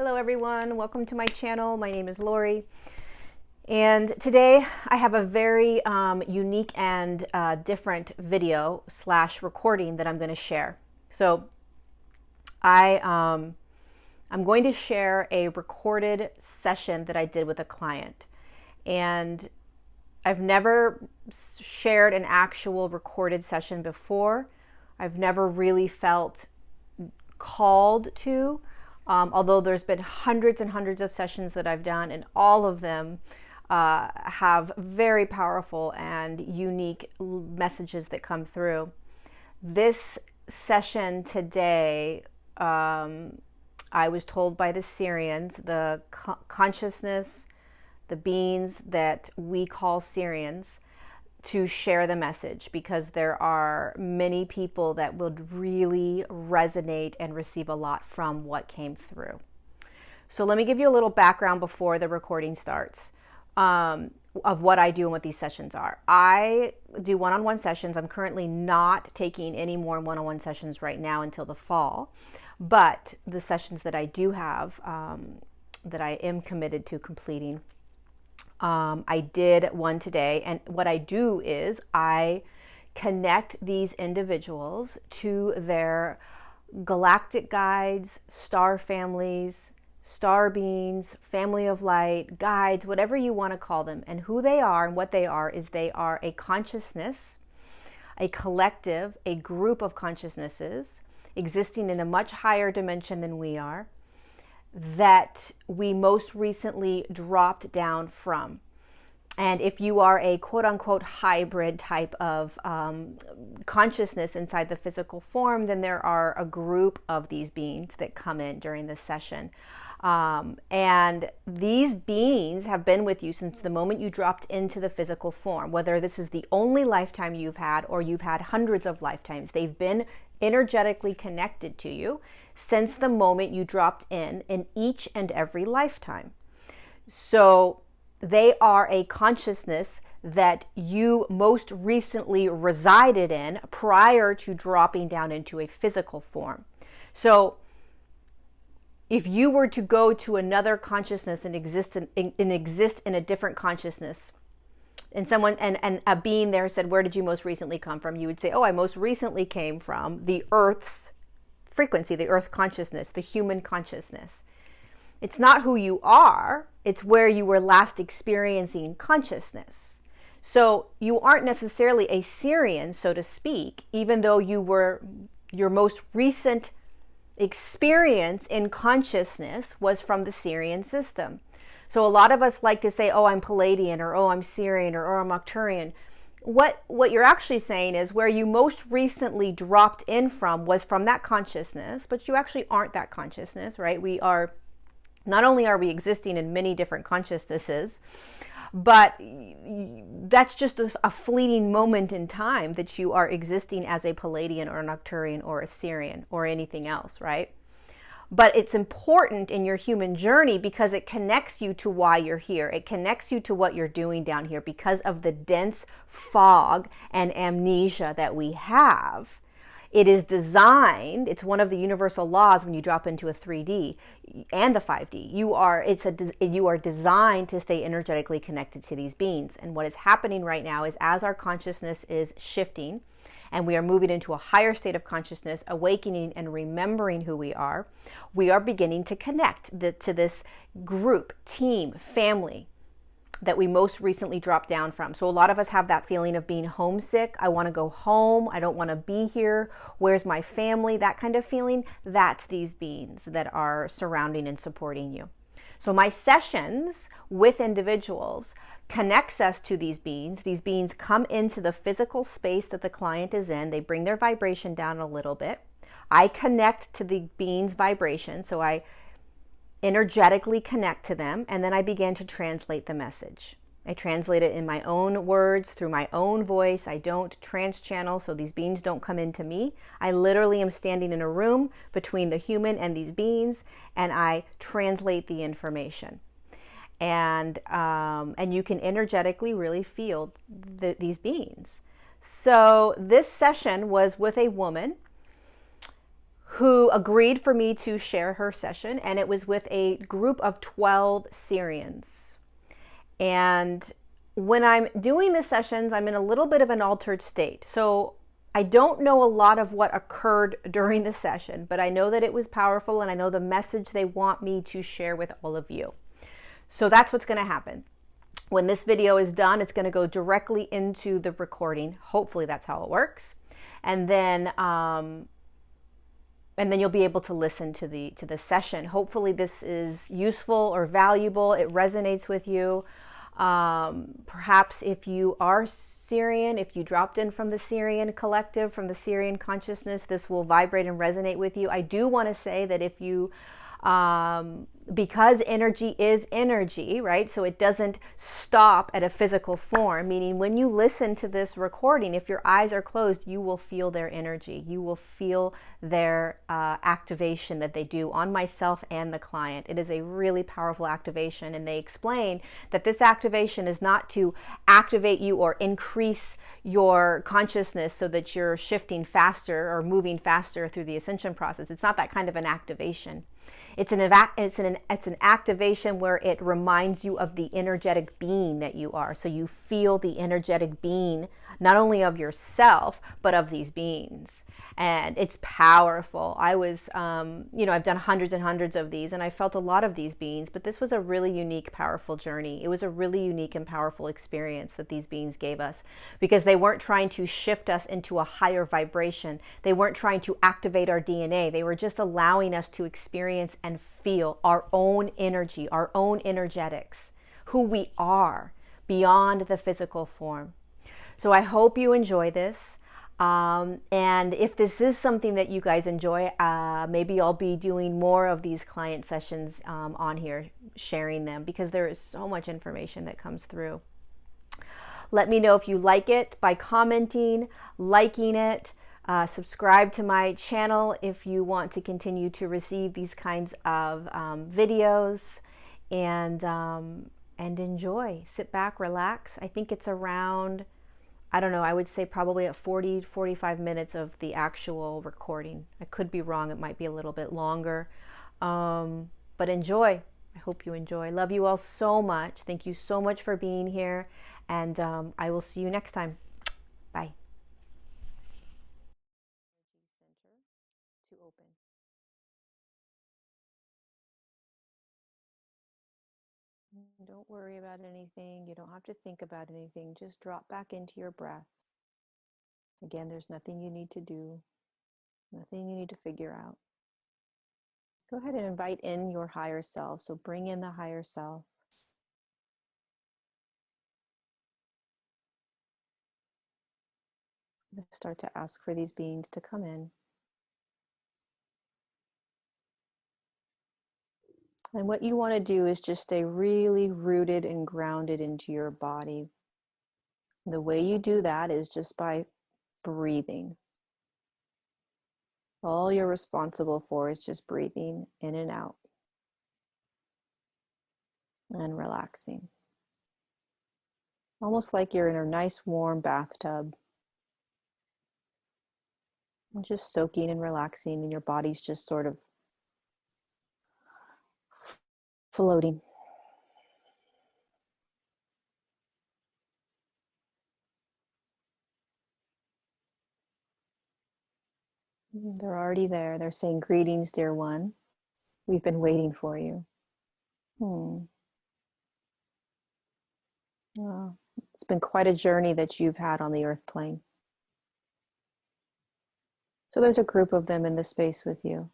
Hello everyone, welcome to my channel. My name is Lori, and today I have a very unique and different video / recording that I'm going to share. So I'm going to share a recorded session that I did with a client, and I've never shared an actual recorded session before. I've never really felt called to. Although there's been hundreds and hundreds of sessions that I've done, and all of them have very powerful and unique messages that come through. This session today, I was told by the Sirians, the consciousness, the beings that we call Sirians, to share the message, because there are many people that would really resonate and receive a lot from what came through. So let me give you a little background before the recording starts of what I do and what these sessions are. I do one-on-one sessions. I'm currently not taking any more one-on-one sessions right now until the fall, but the sessions that I do have, that I am committed to completing, I did one today, and what I do is I connect these individuals to their galactic guides, star families, star beings, family of light, guides, whatever you want to call them. And who they are and what they are is they are a consciousness, a collective, a group of consciousnesses existing in a much higher dimension than we are, that we most recently dropped down from. And if you are a quote-unquote hybrid type of consciousness inside the physical form, then there are a group of these beings that come in during this session. And these beings have been with you since the moment you dropped into the physical form, whether this is the only lifetime you've had or you've had hundreds of lifetimes. They've been energetically connected to you since the moment you dropped in each and every lifetime. So they are a consciousness that you most recently resided in prior to dropping down into a physical form. So if you were to go to another consciousness and exist in a different consciousness, and someone and a being there said, "Where did you most recently come from?" You would say, "Oh, I most recently came from the Earth's frequency, the Earth consciousness, the human consciousness." It's not who you are, it's where you were last experiencing consciousness. So you aren't necessarily a Sirian, so to speak, even though you were, your most recent experience in consciousness was from the Sirian system. So a lot of us like to say, "Oh, I'm Palladian," or "Oh, I'm Sirian," or "Oh, I'm Arcturian." What you're actually saying is where you most recently dropped in from was from that consciousness, but you actually aren't that consciousness, right? We are, not only are we existing in many different consciousnesses, but that's just a fleeting moment in time that you are existing as a Palladian or an Arcturian or a Sirian or anything else, right? But it's important in your human journey because it connects you to why you're here. It connects you to what you're doing down here because of the dense fog and amnesia that we have. It is designed, it's one of the universal laws when you drop into a 3D and the 5D. You are designed to stay energetically connected to these beings. And what is happening right now is as our consciousness is shifting and we are moving into a higher state of consciousness, awakening and remembering who we are beginning to connect to this group, team, family that we most recently dropped down from. So a lot of us have that feeling of being homesick. I want to go home. I don't want to be here. Where's my family? That kind of feeling. That's these beings that are surrounding and supporting you. So my sessions with individuals connects us to these beings. These beings come into the physical space that the client is in. They bring their vibration down a little bit. I connect to the being's vibration. So I energetically connect to them, and then I begin to translate the message. I translate it in my own words, through my own voice. I don't trans-channel, so these beings don't come into me. I literally am standing in a room between the human and these beings, and I translate the information. And you can energetically really feel these beings. So this session was with a woman who agreed for me to share her session, and it was with a group of 12 Sirians. And when I'm doing the sessions, I'm in a little bit of an altered state. So I don't know a lot of what occurred during the session, but I know that it was powerful, and I know the message they want me to share with all of you. So that's what's going to happen. When this video is done, it's going to go directly into the recording. Hopefully that's how it works. And then you'll be able to listen to the session. Hopefully this is useful or valuable. It resonates with you. Perhaps if you are Sirian, if you dropped in from the Sirian collective, from the Sirian consciousness, this will vibrate and resonate with you. I do want to say that if you because energy is energy, right? So it doesn't stop at a physical form, meaning when you listen to this recording, if your eyes are closed, you will feel their energy. You will feel their activation that they do on myself and the client. It is a really powerful activation, and they explain that this activation is not to activate you or increase your consciousness so that you're shifting faster or moving faster through the ascension process. It's not that kind of an activation. It's an activation where it reminds you of the energetic being that you are. So you feel the energetic being, not only of yourself, but of these beings. And it's powerful. I was, I've done hundreds and hundreds of these, and I felt a lot of these beings, but this was a really unique, powerful journey. It was a really unique and powerful experience that these beings gave us, because they weren't trying to shift us into a higher vibration. They weren't trying to activate our DNA. They were just allowing us to experience and feel our own energy, our own energetics, who we are beyond the physical form. So I hope you enjoy this. And if this is something that you guys enjoy, maybe I'll be doing more of these client sessions on here, sharing them, because there is so much information that comes through. Let me know if you like it by commenting, liking it. Subscribe to my channel if you want to continue to receive these kinds of videos, and enjoy. Sit back, relax. I think it's around, I don't know, I would say probably at 40-45 minutes of the actual recording. I could be wrong. It might be a little bit longer. But enjoy. I hope you enjoy. Love you all so much. Thank you so much for being here. And I will see you next time. Bye. To open. Don't worry about anything. You don't have to think about anything. Just drop back into your breath. Again, there's nothing you need to do, nothing you need to figure out. Go ahead and invite in your higher self. So bring in the higher self. Start to ask for these beings to come in. And what you want to do is just stay really rooted and grounded into your body. The way you do that is just by breathing. All you're responsible for is just breathing in and out and relaxing. Almost like you're in a nice warm bathtub. And just soaking and relaxing, and your body's just sort of floating. They're already there. They're saying, "Greetings, dear one. We've been waiting for you." Oh, it's been quite a journey that you've had on the earth plane. So there's a group of them in this space with you.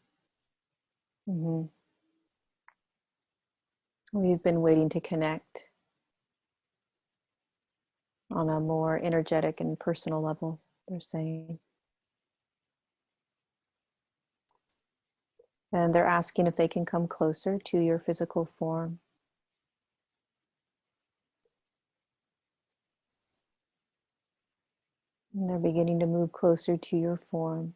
We've been waiting to connect on a more energetic and personal level, they're saying. And they're asking if they can come closer to your physical form. And they're beginning to move closer to your form.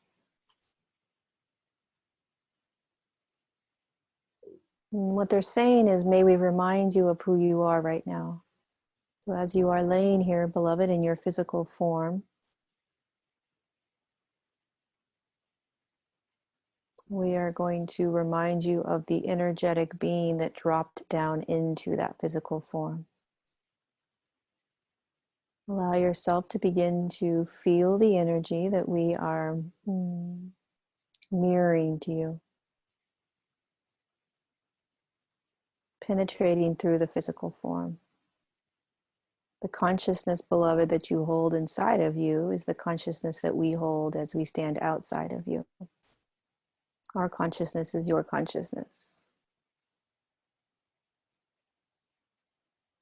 And what they're saying is, may we remind you of who you are right now. So as you are laying here, beloved, in your physical form, we are going to remind you of the energetic being that dropped down into that physical form. Allow yourself to begin to feel the energy that we are mirroring to you, penetrating through the physical form. The consciousness, beloved, that you hold inside of you is the consciousness that we hold as we stand outside of you. Our consciousness is your consciousness.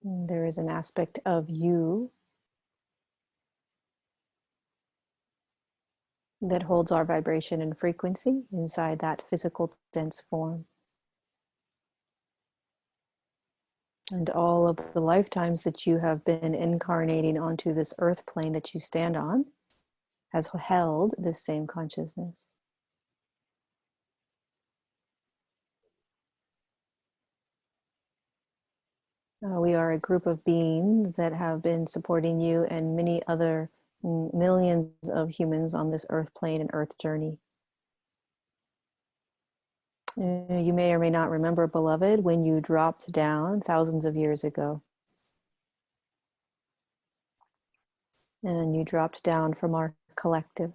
And there is an aspect of you that holds our vibration and frequency inside that physical dense form. And all of the lifetimes that you have been incarnating onto this earth plane that you stand on has held this same consciousness. We are a group of beings that have been supporting you and many other millions of humans on this earth plane and earth journey. You may or may not remember, beloved, when you dropped down thousands of years ago. And you dropped down from our collective.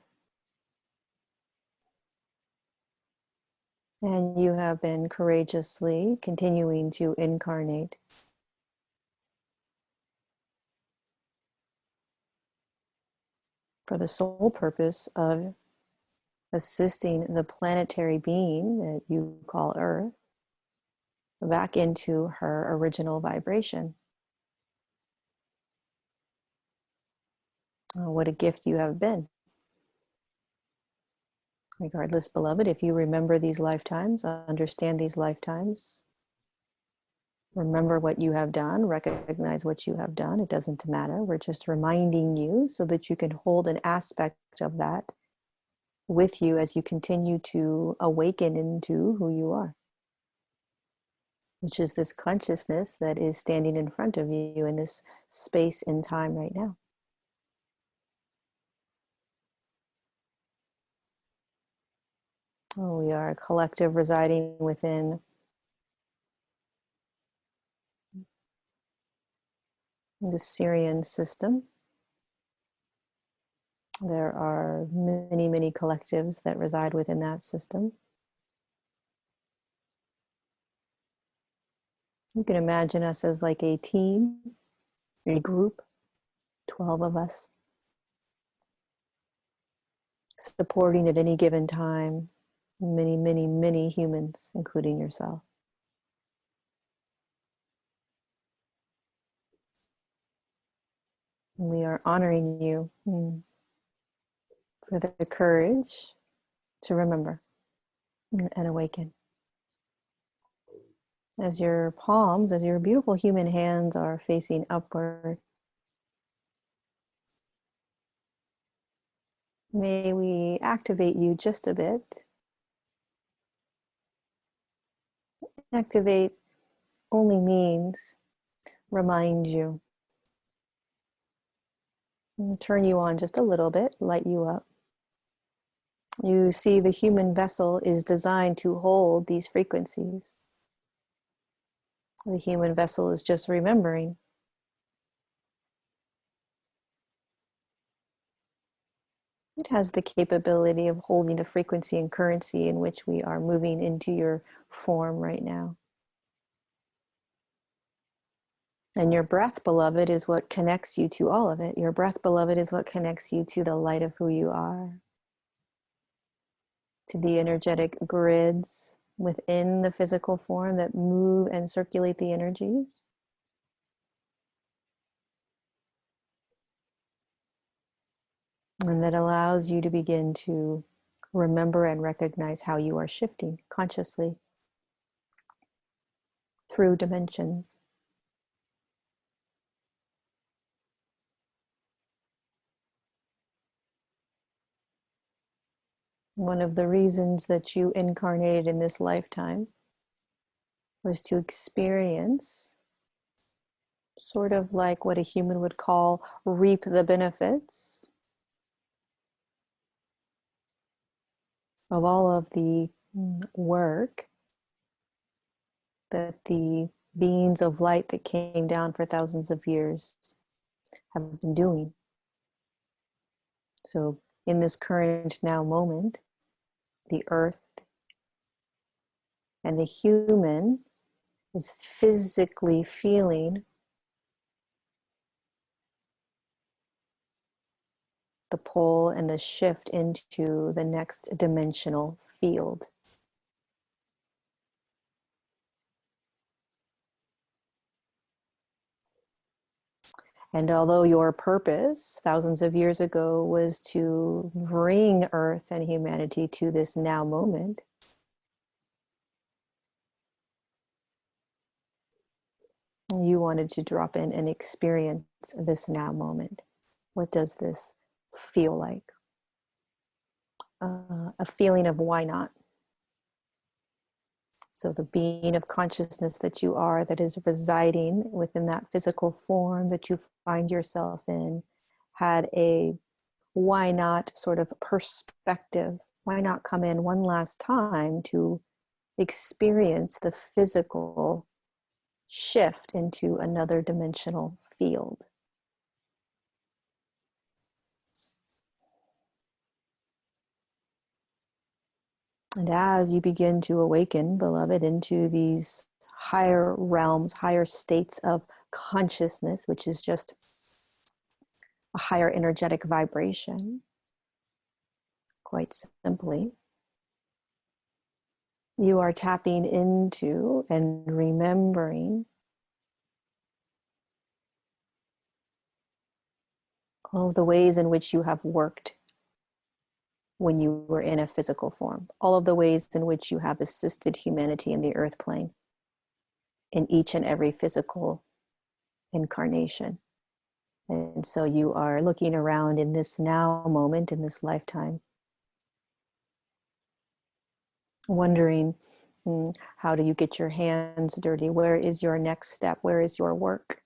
And you have been courageously continuing to incarnate for the sole purpose of assisting the planetary being that you call Earth back into her original vibration. What a gift you have been. Regardless, beloved, if you remember these lifetimes, understand these lifetimes, remember what you have done, recognize what you have done, it doesn't matter. We're just reminding you so that you can hold an aspect of that with you as you continue to awaken into who you are, which is this consciousness that is standing in front of you in this space and time right now. We are a collective residing within the Sirian system. There are many, many collectives that reside within that system. You can imagine us as like a team, a group, 12 of us, supporting at any given time many, many, many humans, including yourself. We are honoring you for the courage to remember and awaken. As your palms, as your beautiful human hands are facing upward, may we activate you just a bit. Activate only means remind you. Turn you on just a little bit, light you up. You see, the human vessel is designed to hold these frequencies. The human vessel is just remembering. It has the capability of holding the frequency and currency in which we are moving into your form right now. And your breath, beloved, is what connects you to all of it. Your breath, beloved, is what connects you to the light of who you are, to the energetic grids within the physical form that move and circulate the energies. And that allows you to begin to remember and recognize how you are shifting consciously through dimensions. One of the reasons that you incarnated in this lifetime was to experience sort of like what a human would call reap the benefits of all of the work that the beings of light that came down for thousands of years have been doing. So in this current now moment, the earth and the human is physically feeling the pull and the shift into the next dimensional field. And although your purpose thousands of years ago was to bring Earth and humanity to this now moment, you wanted to drop in and experience this now moment. What does this feel like? A feeling of why not? So the being of consciousness that you are, that is residing within that physical form that you find yourself in, had a why not sort of perspective. Why not come in one last time to experience the physical shift into another dimensional field? And as you begin to awaken, beloved, into these higher realms, higher states of consciousness, which is just a higher energetic vibration, quite simply, you are tapping into and remembering all of the ways in which you have worked when you were in a physical form, all of the ways in which you have assisted humanity in the earth plane in each and every physical incarnation. And so you are looking around in this now moment, in this lifetime, wondering, how do you get your hands dirty? Where is your next step? Where is your work?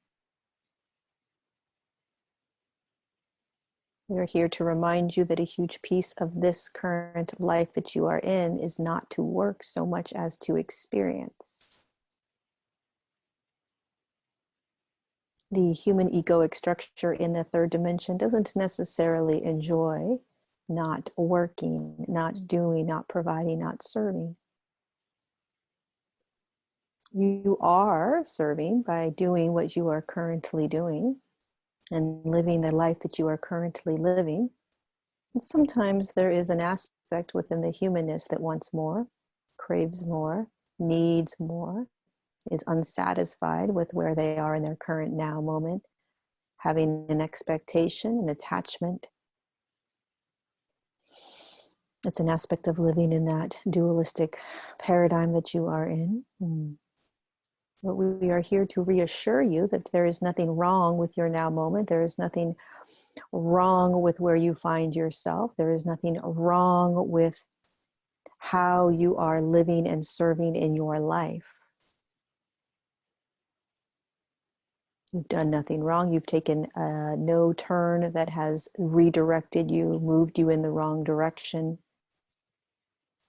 We're here to remind you that a huge piece of this current life that you are in is not to work so much as to experience. The human egoic structure in the third dimension doesn't necessarily enjoy not working, not doing, not providing, not serving. You are serving by doing what you are currently doing and living the life that you are currently living. And sometimes there is an aspect within the humanness that wants more, craves more, needs more, is unsatisfied with where they are in their current now moment, having an expectation, an attachment. It's an aspect of living in that dualistic paradigm that you are in. But we are here to reassure you that there is nothing wrong with your now moment. There is nothing wrong with where you find yourself. There is nothing wrong with how you are living and serving in your life. You've done nothing wrong. You've taken no turn that has redirected you, moved you in the wrong direction.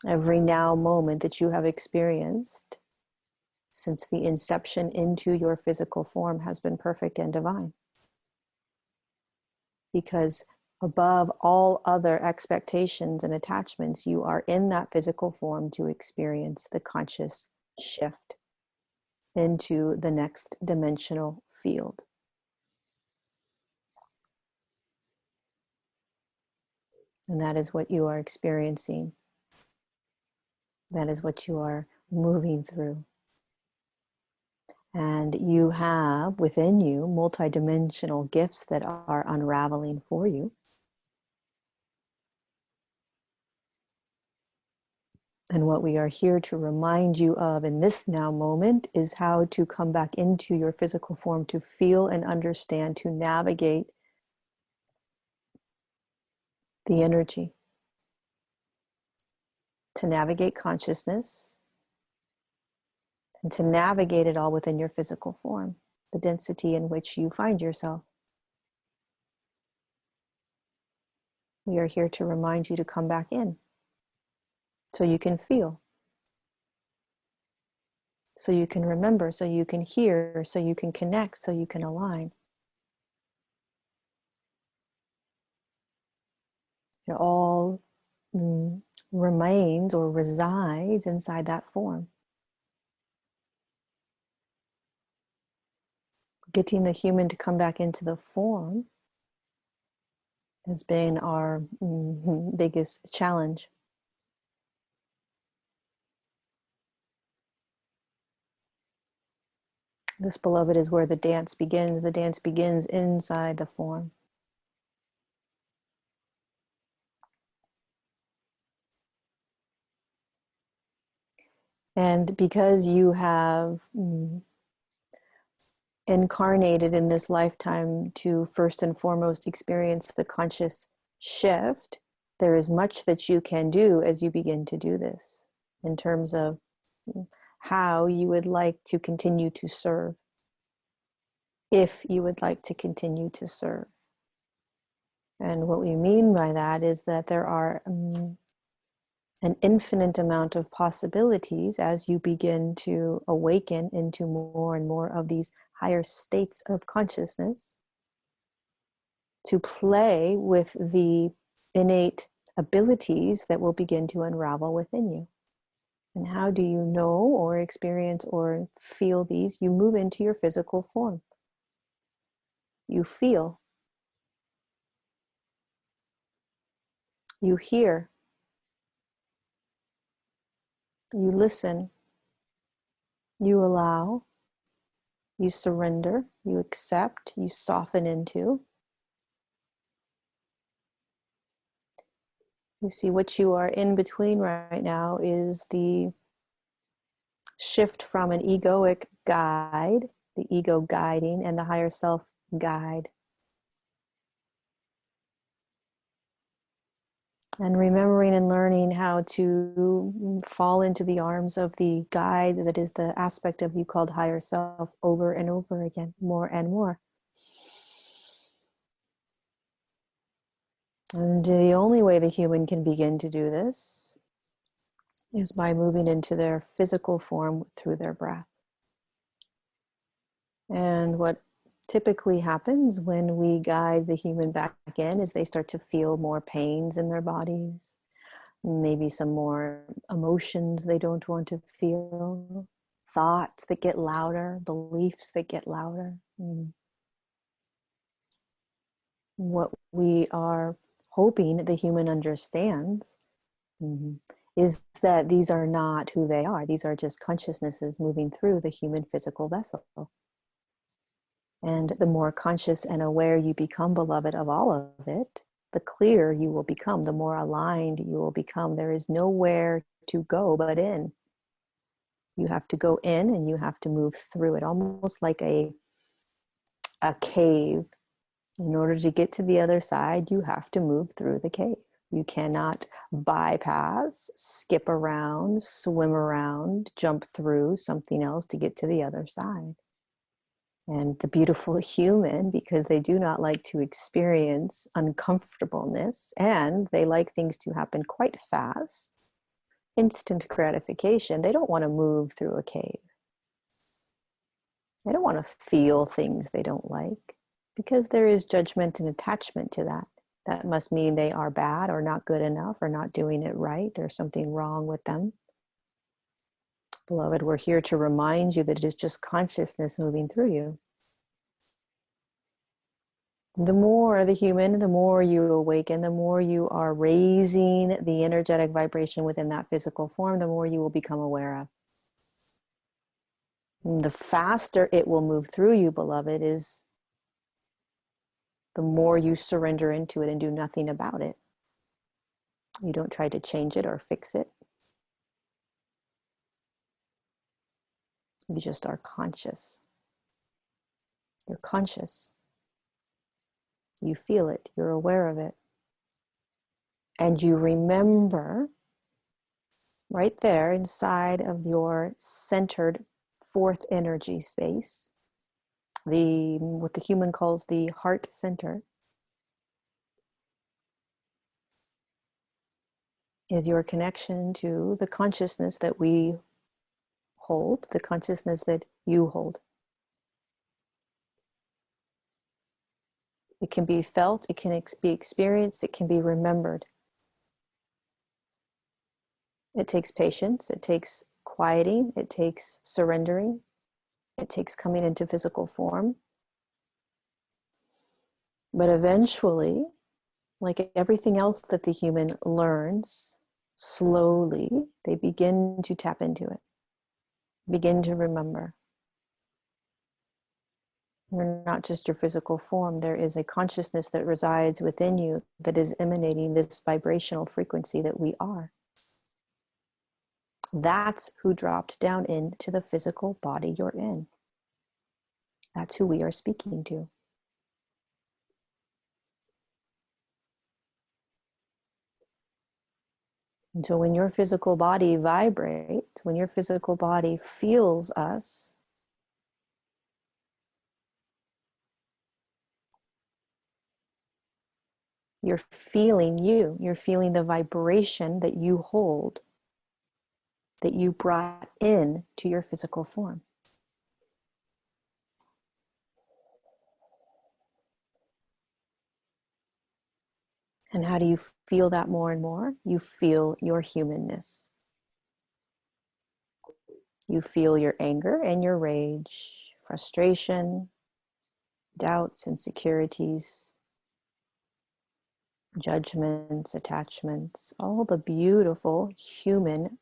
Every now moment that you have experienced since the inception into your physical form has been perfect and divine. Because above all other expectations and attachments, you are in that physical form to experience the conscious shift into the next dimensional field. And that is what you are experiencing. That is what you are moving through. And you have within you multidimensional gifts that are unraveling for you. And what we are here to remind you of in this now moment is how to come back into your physical form, to feel and understand, to navigate the energy, to navigate consciousness, and to navigate it all within your physical form, the density in which you find yourself. We are here to remind you to come back in so you can feel so you can remember, so you can hear, so you can connect, so you can align. It all remains or resides inside that form. Getting the human to come back into the form has been our biggest challenge. This, beloved, is where the dance begins. The dance begins inside the form. And because you have incarnated in this lifetime to first and foremost experience the conscious shift, there is much that you can do as you begin to do this in terms of how you would like to continue to serve, if you would like to continue to serve. And what we mean by that is that there are an infinite amount of possibilities as you begin to awaken into more and more of these higher states of consciousness, to play with the innate abilities that will begin to unravel within you. And how do you know or experience or feel these? You move into your physical form. You feel. You hear. You listen. You allow. You surrender. You accept. You soften into. You see, what you are in between right now is the shift from an egoic guide, the ego guiding, and the higher self guide. And remembering and learning how to fall into the arms of the guide that is the aspect of you called higher self over and over again, more and more. And the only way the human can begin to do this is by moving into their physical form through their breath. And what typically happens when we guide the human back in is they start to feel more pains in their bodies, maybe some more emotions they don't want to feel, thoughts that get louder, beliefs that get louder. What we are hoping the human understands is that these are not who they are. These are just consciousnesses moving through the human physical vessel. And the more conscious and aware you become, beloved, of all of it, the clearer you will become, the more aligned you will become. There is nowhere to go but in. You have to go in and you have to move through it, almost like a cave. In order to get to the other side, you have to move through the cave. You cannot bypass, skip around, swim around, jump through something else to get to the other side. And the beautiful human, because they do not like to experience uncomfortableness and they like things to happen quite fast, instant gratification, they don't want to move through a cave. They don't want to feel things they don't like, because there is judgment and attachment to that. That must mean they are bad or not good enough or not doing it right or something wrong with them. Beloved, we're here to remind you that it is just consciousness moving through you. The more the human, the more you awaken, the more you are raising the energetic vibration within that physical form, the more you will become aware of. And the faster it will move through you, beloved, is the more you surrender into it and do nothing about it. You don't try to change it or fix it. You just are conscious. You're conscious. You feel it. You're aware of it. And you remember right there inside of your centered fourth energy space, what the human calls the heart center, is your connection to the consciousness that we hold, the consciousness that you hold. It can be felt, it can be experienced, it can be remembered. It takes patience, it takes quieting, it takes surrendering, it takes coming into physical form. But eventually, like everything else that the human learns, slowly they begin to tap into it, begin to remember. You're not just your physical form. There is a consciousness that resides within you that is emanating this vibrational frequency that we are. That's who dropped down into the physical body you're in. That's who we are speaking to. And so when your physical body vibrates, when your physical body feels us, you're feeling you. You're feeling the vibration that you hold, that you brought in to your physical form. And how do you feel that more and more? You feel your humanness. You feel your anger and your rage, frustration, doubts, insecurities, judgments, attachments, all the beautiful human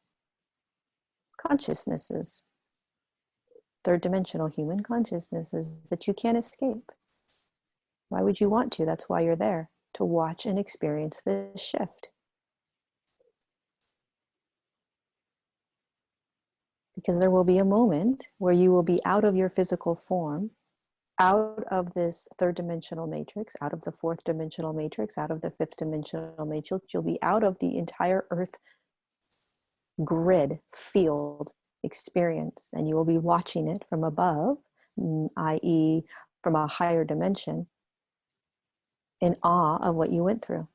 consciousnesses, third dimensional human consciousnesses that you can't escape. Why would you want to? That's why you're there, to watch and experience this shift. Because there will be a moment where you will be out of your physical form, out of this third dimensional matrix, out of the fourth dimensional matrix, out of the fifth dimensional matrix. You'll be out of the entire earth grid, field, experience, and you will be watching it from above, i.e., from a higher dimension, in awe of what you went through.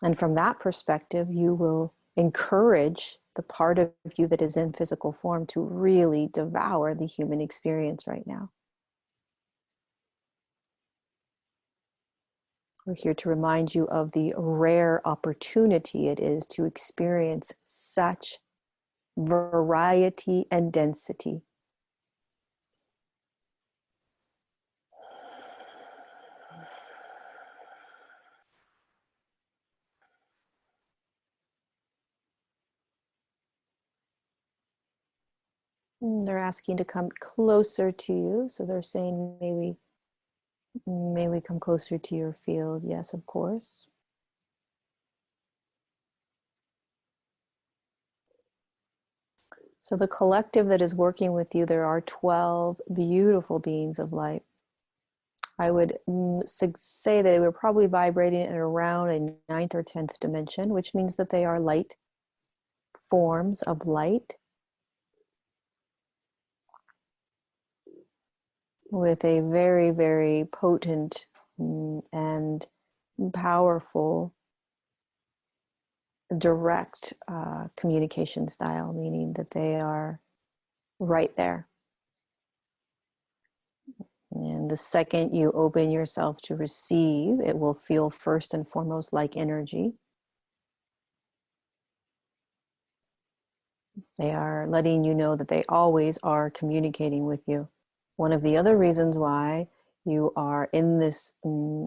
And from that perspective, you will encourage the part of you that is in physical form to really devour the human experience right now. We're here to remind you of the rare opportunity it is to experience such variety and density. They're asking to come closer to you. So they're saying, may we come closer to your field? Yes, of course. So the collective that is working with you, there are 12 beautiful beings of light. I would say that we're probably vibrating at around a 9th or 10th dimension, which means that they are light forms of light with a very, very potent and powerful direct communication style, meaning that they are right there. And the second you open yourself to receive, it will feel first and foremost like energy. They are letting you know that they always are communicating with you. One of the other reasons why you are in this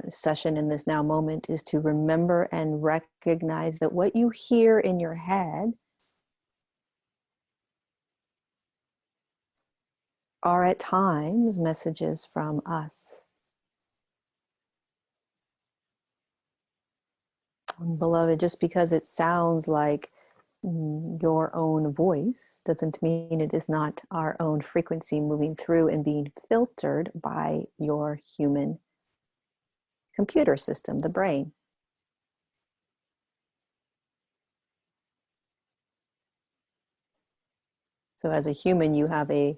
session, in this now moment, is to remember and recognize that what you hear in your head are at times messages from us. Beloved, just because it sounds like your own voice doesn't mean it is not our own frequency moving through and being filtered by your human computer system, the brain. So as a human, you have a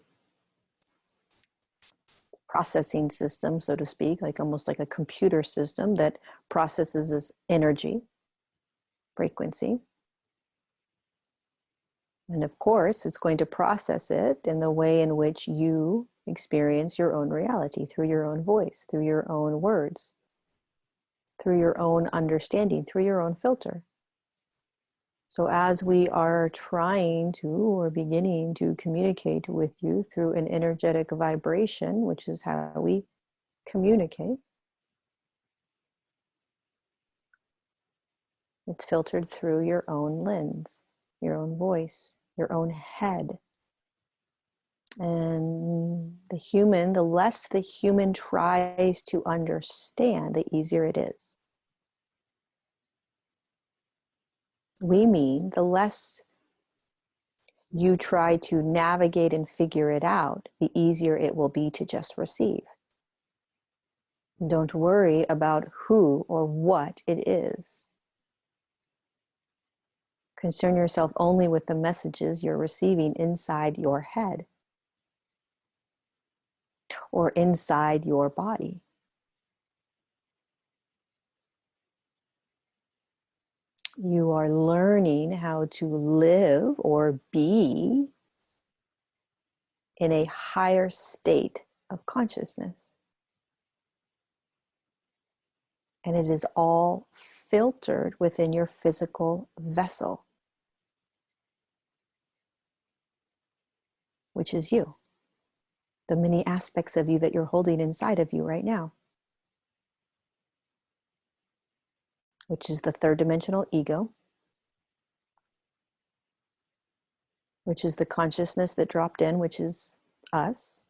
processing system, so to speak, like almost like a computer system that processes this energy. frequency. And of course, it's going to process it in the way in which you experience your own reality, through your own voice, through your own words, through your own understanding, through your own filter. So as we are trying to or beginning to communicate with you through an energetic vibration, which is how we communicate, it's filtered through your own lens, your own voice, your own head. And the less the human tries to understand, the easier it is. We mean the less you try to navigate and figure it out, the easier it will be to just receive. Don't worry about who or what it is. Concern yourself only with the messages you're receiving inside your head or inside your body. You are learning how to live or be in a higher state of consciousness. And it is all filtered within your physical vessel, which is you, the many aspects of you that you're holding inside of you right now, which is the third dimensional ego, which is the consciousness that dropped in, which is us,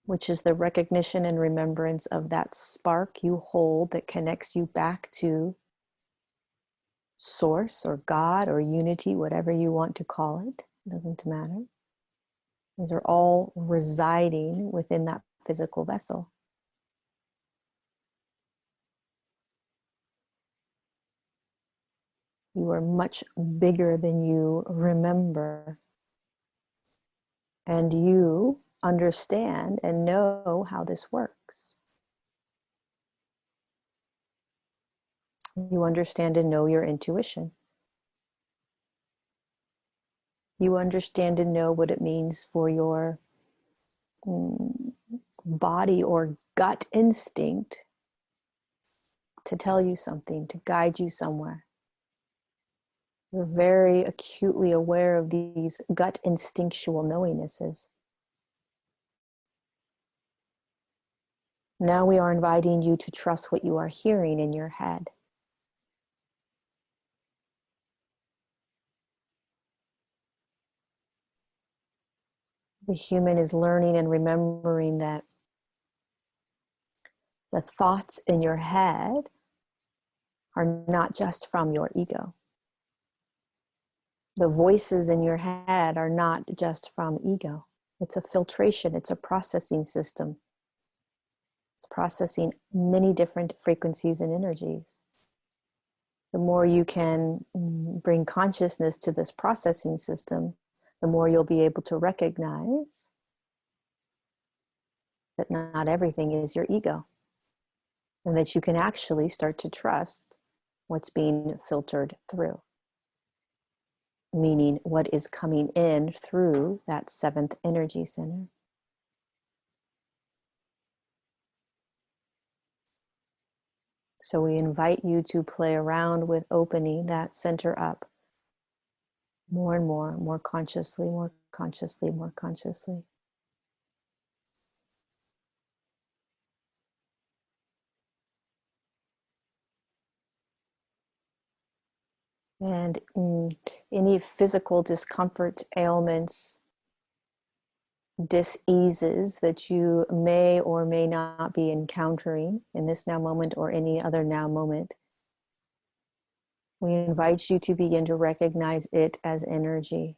which is the recognition and remembrance of that spark you hold that connects you back to source or God or unity, whatever you want to call it. It doesn't matter. These are all residing within that physical vessel. You are much bigger than you remember. And you understand and know how this works. You understand and know your intuition. You understand and know what it means for your body or gut instinct to tell you something, to guide you somewhere. You're very acutely aware of these gut instinctual knowingnesses. Now we are inviting you to trust what you are hearing in your head. The human is learning and remembering that the thoughts in your head are not just from your ego. The voices in your head are not just from ego. It's a filtration, it's a processing system. It's processing many different frequencies and energies. The more you can bring consciousness to this processing system, the more you'll be able to recognize that not everything is your ego, and that you can actually start to trust what's being filtered through. Meaning what is coming in through that seventh energy center. So we invite you to play around with opening that center up more and more consciously, more consciously, more consciously. And any physical discomfort, ailments, dis-eases that you may or may not be encountering in this now moment or any other now moment, we invite you to begin to recognize it as energy.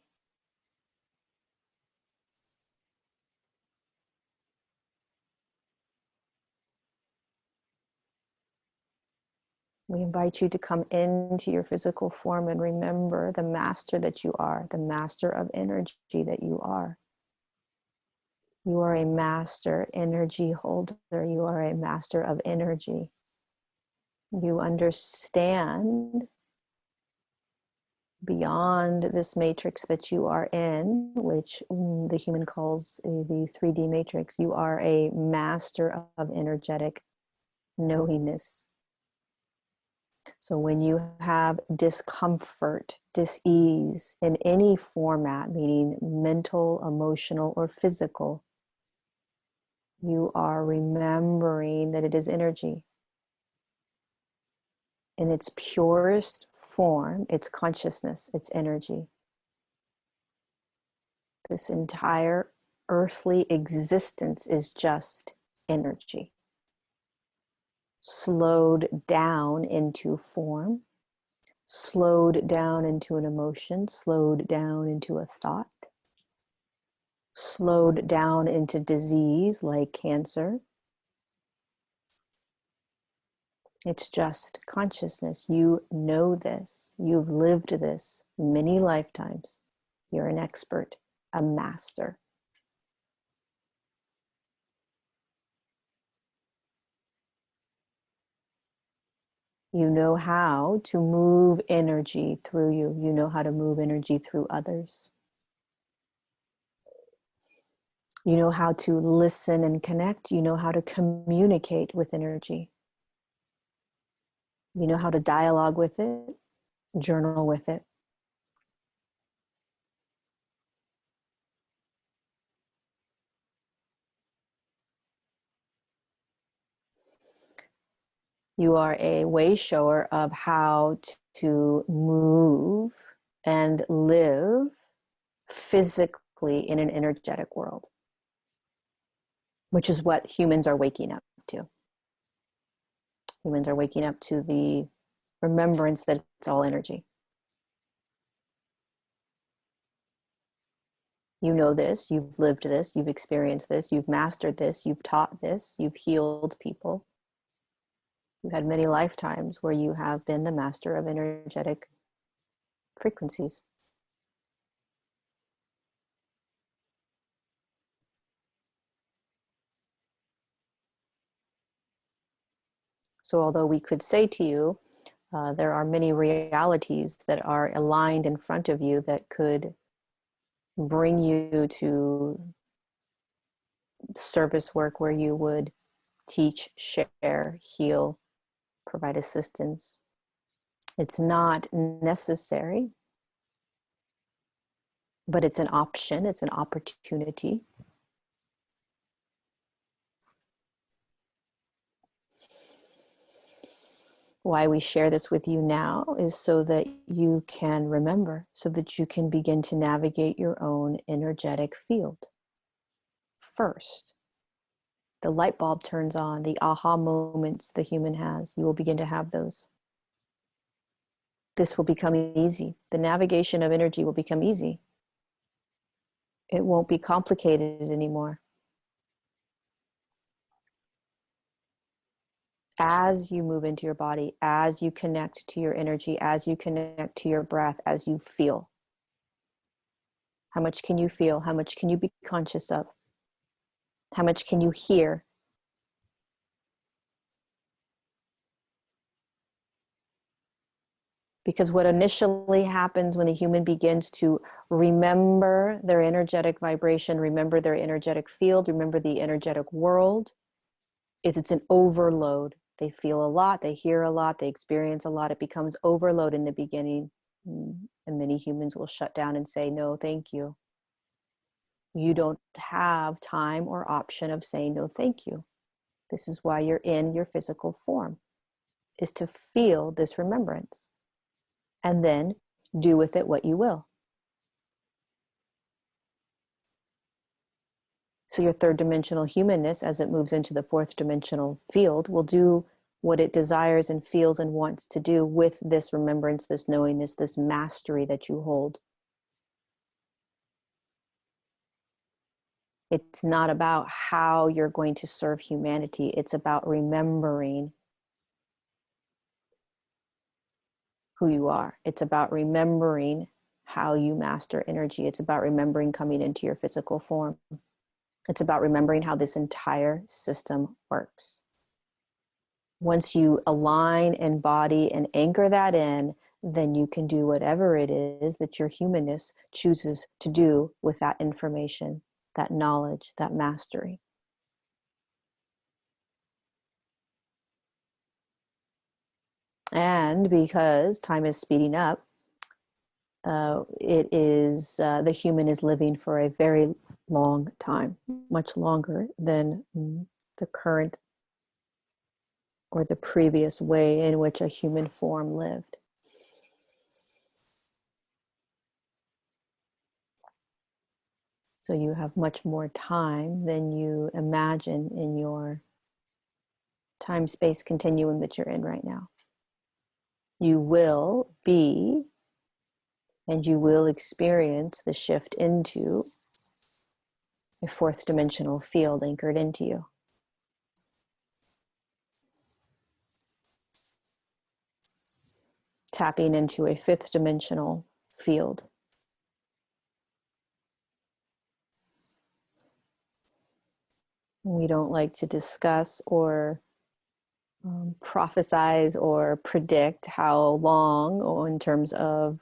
We invite you to come into your physical form and remember the master that you are, the master of energy that you are. You are a master energy holder. You are a master of energy. You understand beyond this matrix that you are in, which the human calls the 3D matrix. You are a master of energetic knowingness. So when you have discomfort, dis-ease in any format, meaning mental, emotional, or physical, you are remembering that it is energy. In its purest form, it's consciousness, it's energy. This entire earthly existence is just energy, slowed down into form, slowed down into an emotion, slowed down into a thought, slowed down into disease like cancer. It's just consciousness. You know this. You've lived this many lifetimes. You're an expert, a master. You know how to move energy through you. You know how to move energy through others. You know how to listen and connect. You know how to communicate with energy. You know how to dialogue with it, journal with it. You are a way shower of how to move and live physically in an energetic world, which is what humans are waking up to. Humans are waking up to the remembrance that it's all energy. You know this, you've lived this, you've experienced this, you've mastered this, you've taught this, you've healed people. You've had many lifetimes where you have been the master of energetic frequencies. So although we could say to you, there are many realities that are aligned in front of you that could bring you to service work where you would teach, share, heal, provide assistance. It's not necessary, but it's an option, it's an opportunity. Why we share this with you now is so that you can remember, so that you can begin to navigate your own energetic field. First, the light bulb turns on, the aha moments the human has, you will begin to have those. This will become easy. The navigation of energy will become easy. It won't be complicated anymore. As you move into your body, as you connect to your energy, as you connect to your breath, as you feel. How much can you feel? How much can you be conscious of? How much can you hear? Because what initially happens when the human begins to remember their energetic vibration, remember their energetic field, remember the energetic world, is it's an overload. They feel a lot, they hear a lot, they experience a lot. It becomes overload in the beginning. And many humans will shut down and say, no, thank you. You don't have time or option of saying no, thank you. This is why you're in your physical form, is to feel this remembrance and then do with it what you will. So your third dimensional humanness, as it moves into the fourth dimensional field, will do what it desires and feels and wants to do with this remembrance, this knowingness, this mastery that you hold. It's not about how you're going to serve humanity. It's about remembering who you are. It's about remembering how you master energy. It's about remembering coming into your physical form. It's about remembering how this entire system works. Once you align, embody, and anchor that in, then you can do whatever it is that your humanness chooses to do with that information, that knowledge, that mastery. And because time is speeding up, the human is living for a very long time, much longer than the current or the previous way in which a human form lived. So you have much more time than you imagine in your time-space continuum that you're in right now. You will be, and you will experience the shift into a fourth dimensional field anchored into you. Tapping into a fifth dimensional field. We don't like to discuss or prophesize or predict how long, or in terms of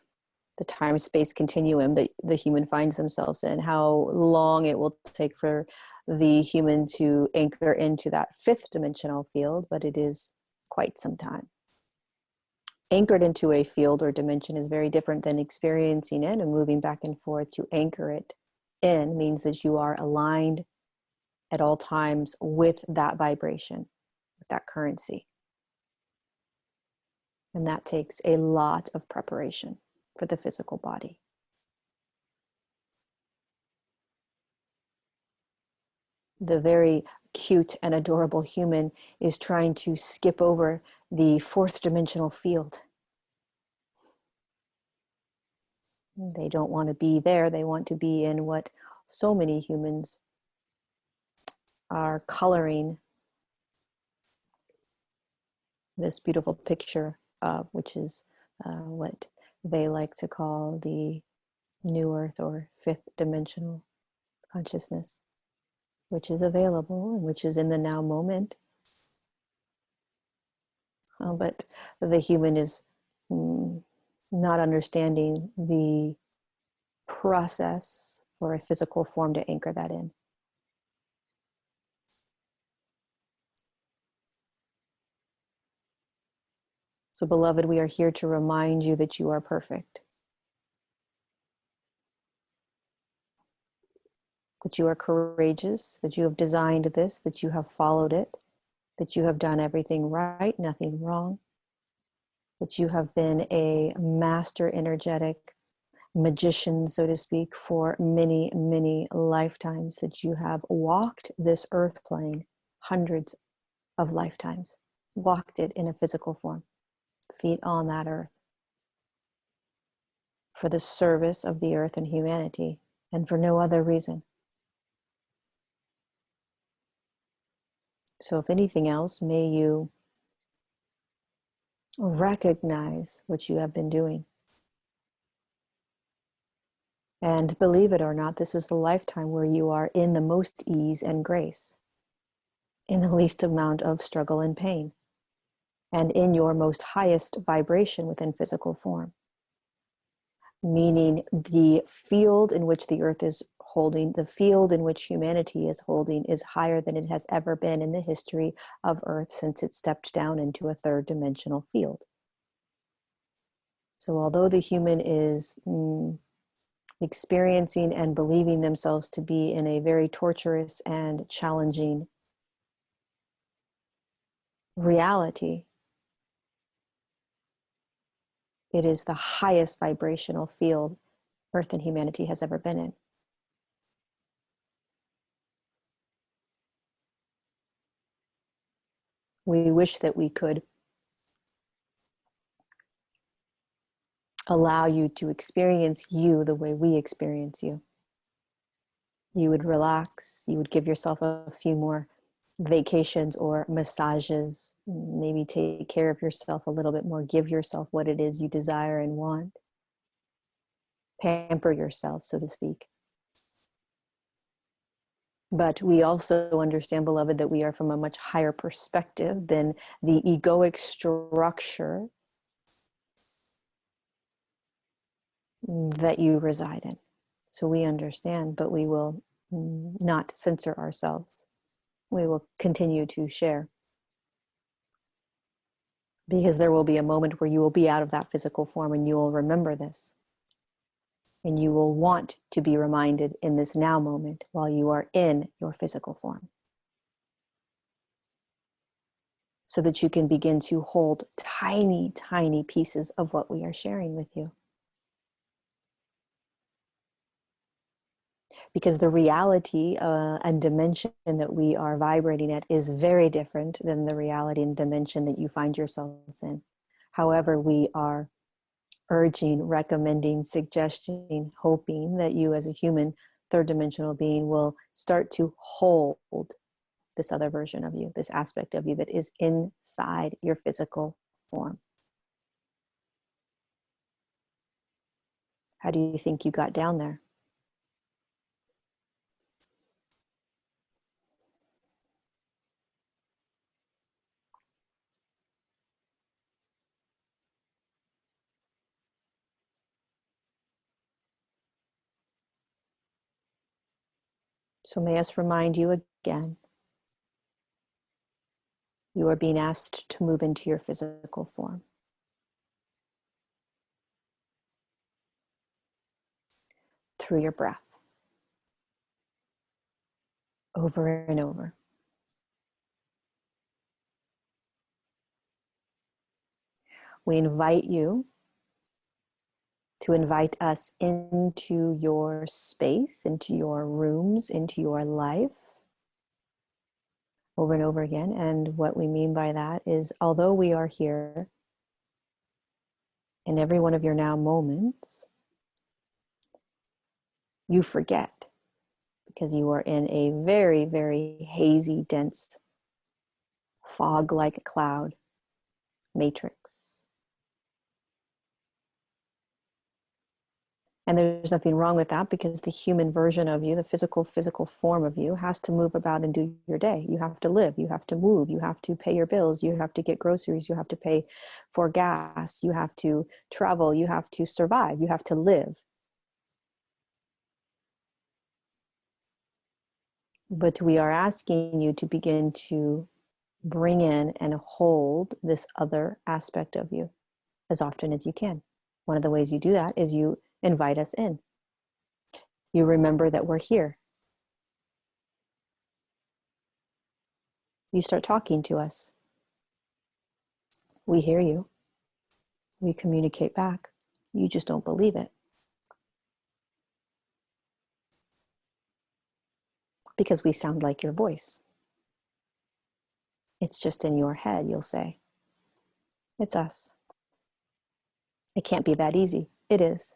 the time-space continuum that the human finds themselves in, how long it will take for the human to anchor into that fifth dimensional field, but it is quite some time. Anchored into a field or dimension is very different than experiencing it and moving back and forth. To anchor it in means that you are aligned at all times with that vibration, with that currency. And that takes a lot of preparation for the physical body. The very cute and adorable human is trying to skip over the fourth dimensional field. They don't want to be there. They want to be in what so many humans are coloring this beautiful picture of, which is what they like to call the new earth or fifth dimensional consciousness, which is available and which is in the now moment. But the human is not understanding the process for a physical form to anchor that in. So, beloved, we are here to remind you that you are perfect, that you are courageous, that you have designed this, that you have followed it, that you have done everything right, nothing wrong, that you have been a master energetic magician, so to speak, for many, many lifetimes, that you have walked this earth plane hundreds of lifetimes, walked it in a physical form, feet on that earth, for the service of the earth and humanity, and for no other reason. So if anything else, may you recognize what you have been doing. And believe it or not, this is the lifetime where you are in the most ease and grace, in the least amount of struggle and pain, and in your most highest vibration within physical form. Meaning the field in which the earth is holding, the field in which humanity is holding, is higher than it has ever been in the history of earth since it stepped down into a third dimensional field. So although the human is experiencing and believing themselves to be in a very torturous and challenging reality, it is the highest vibrational field earth and humanity has ever been in. We wish that we could allow you to experience you the way we experience you. You would relax, you would give yourself a few more vacations or massages, maybe take care of yourself a little bit more, give yourself what it is you desire and want. Pamper yourself, so to speak. But we also understand, beloved, that we are from a much higher perspective than the egoic structure that you reside in. So we understand, but we will not censor ourselves. We will continue to share. Because there will be a moment where you will be out of that physical form and you will remember this. And you will want to be reminded in this now moment while you are in your physical form. So that you can begin to hold tiny, tiny pieces of what we are sharing with you. Because the reality and dimension that we are vibrating at is very different than the reality and dimension that you find yourselves in. However, we are urging, recommending, suggesting, hoping that you as a human third dimensional being will start to hold this other version of you, this aspect of you that is inside your physical form. How do you think you got down there? So may us remind you again, you are being asked to move into your physical form. Through your breath. Over and over. We invite you to invite us into your space, into your rooms, into your life, over and over again. And what we mean by that is, although we are here in every one of your now moments, you forget because you are in a very, very hazy, dense, fog-like cloud matrix. And there's nothing wrong with that, because the human version of you, the physical form of you, has to move about and do your day. You have to live, you have to move, you have to pay your bills, you have to get groceries, you have to pay for gas, you have to travel, you have to survive, you have to live. But we are asking you to begin to bring in and hold this other aspect of you as often as you can. One of the ways you do that is you invite us in. You remember that we're here. You start talking to us. We hear you. We communicate back. You just don't believe it. Because we sound like your voice. It's just in your head, you'll say. It's us. It can't be that easy. It is.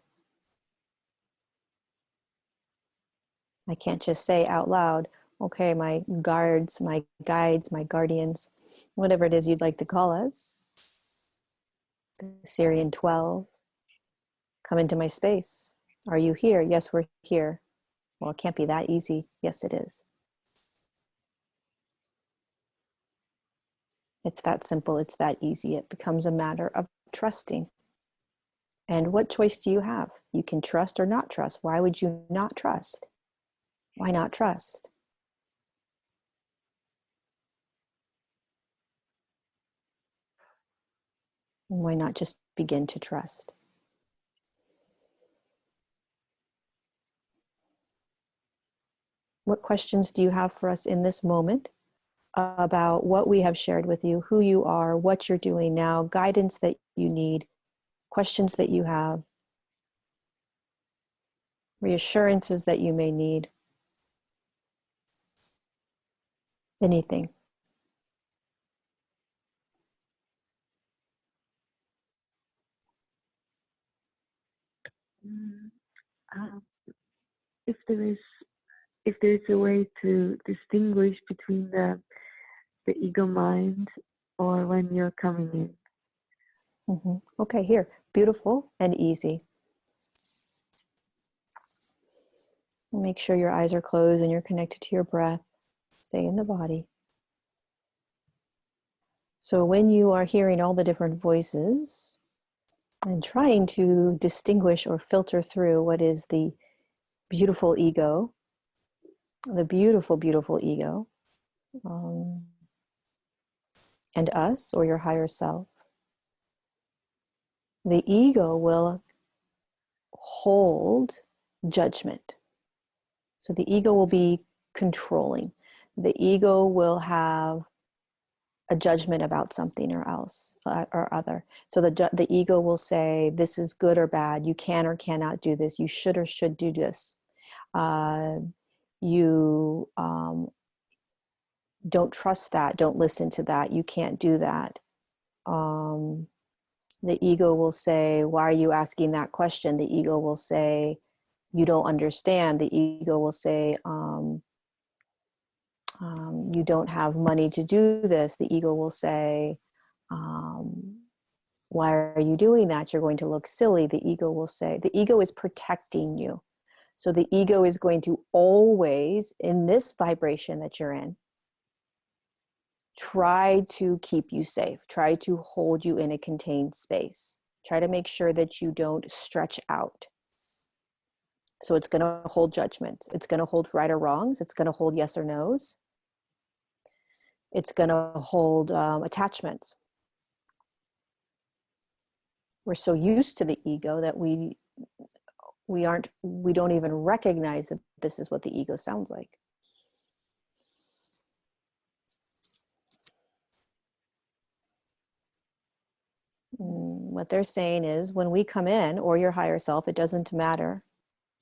I can't just say out loud, okay, my guards, my guides, my guardians, whatever it is you'd like to call us, the Sirian 12, come into my space. Are you here? Yes, we're here. Well, it can't be that easy. Yes, it is. It's that simple. It's that easy. It becomes a matter of trusting. And what choice do you have? You can trust or not trust. Why would you not trust? Why not trust? Why not just begin to trust? What questions do you have for us in this moment about what we have shared with you, who you are, what you're doing now, guidance that you need, questions that you have, reassurances that you may need, anything? Um, if there is if there is a way to distinguish between the ego mind or when you're coming in. Okay, here, beautiful and easy. Make sure your eyes are closed and you're connected to your breath. Stay in the body. So when you are hearing all the different voices and trying to distinguish or filter through what is the beautiful ego, the beautiful, beautiful ego, and us or your higher self, the ego will hold judgment. So the ego will be controlling. The ego will have a judgment about something or else or other. So the ego will say, this is good or bad. You can or cannot do this. You should or should do this. You don't trust that. Don't listen to that. You can't do that. The ego will say, why are you asking that question? The ego will say, you don't understand. The ego will say, you don't have money to do this. The ego will say, why are you doing that? You're going to look silly. The ego will say, the ego is protecting you. So the ego is going to always, in this vibration that you're in, try to keep you safe, try to hold you in a contained space, try to make sure that you don't stretch out. So it's going to hold judgments. It's going to hold right or wrongs. It's going to hold yes or no's. It's going to hold attachments. We're so used to the ego that we don't even recognize that this is what the ego sounds like. What they're saying is, when we come in, or your higher self, it doesn't matter.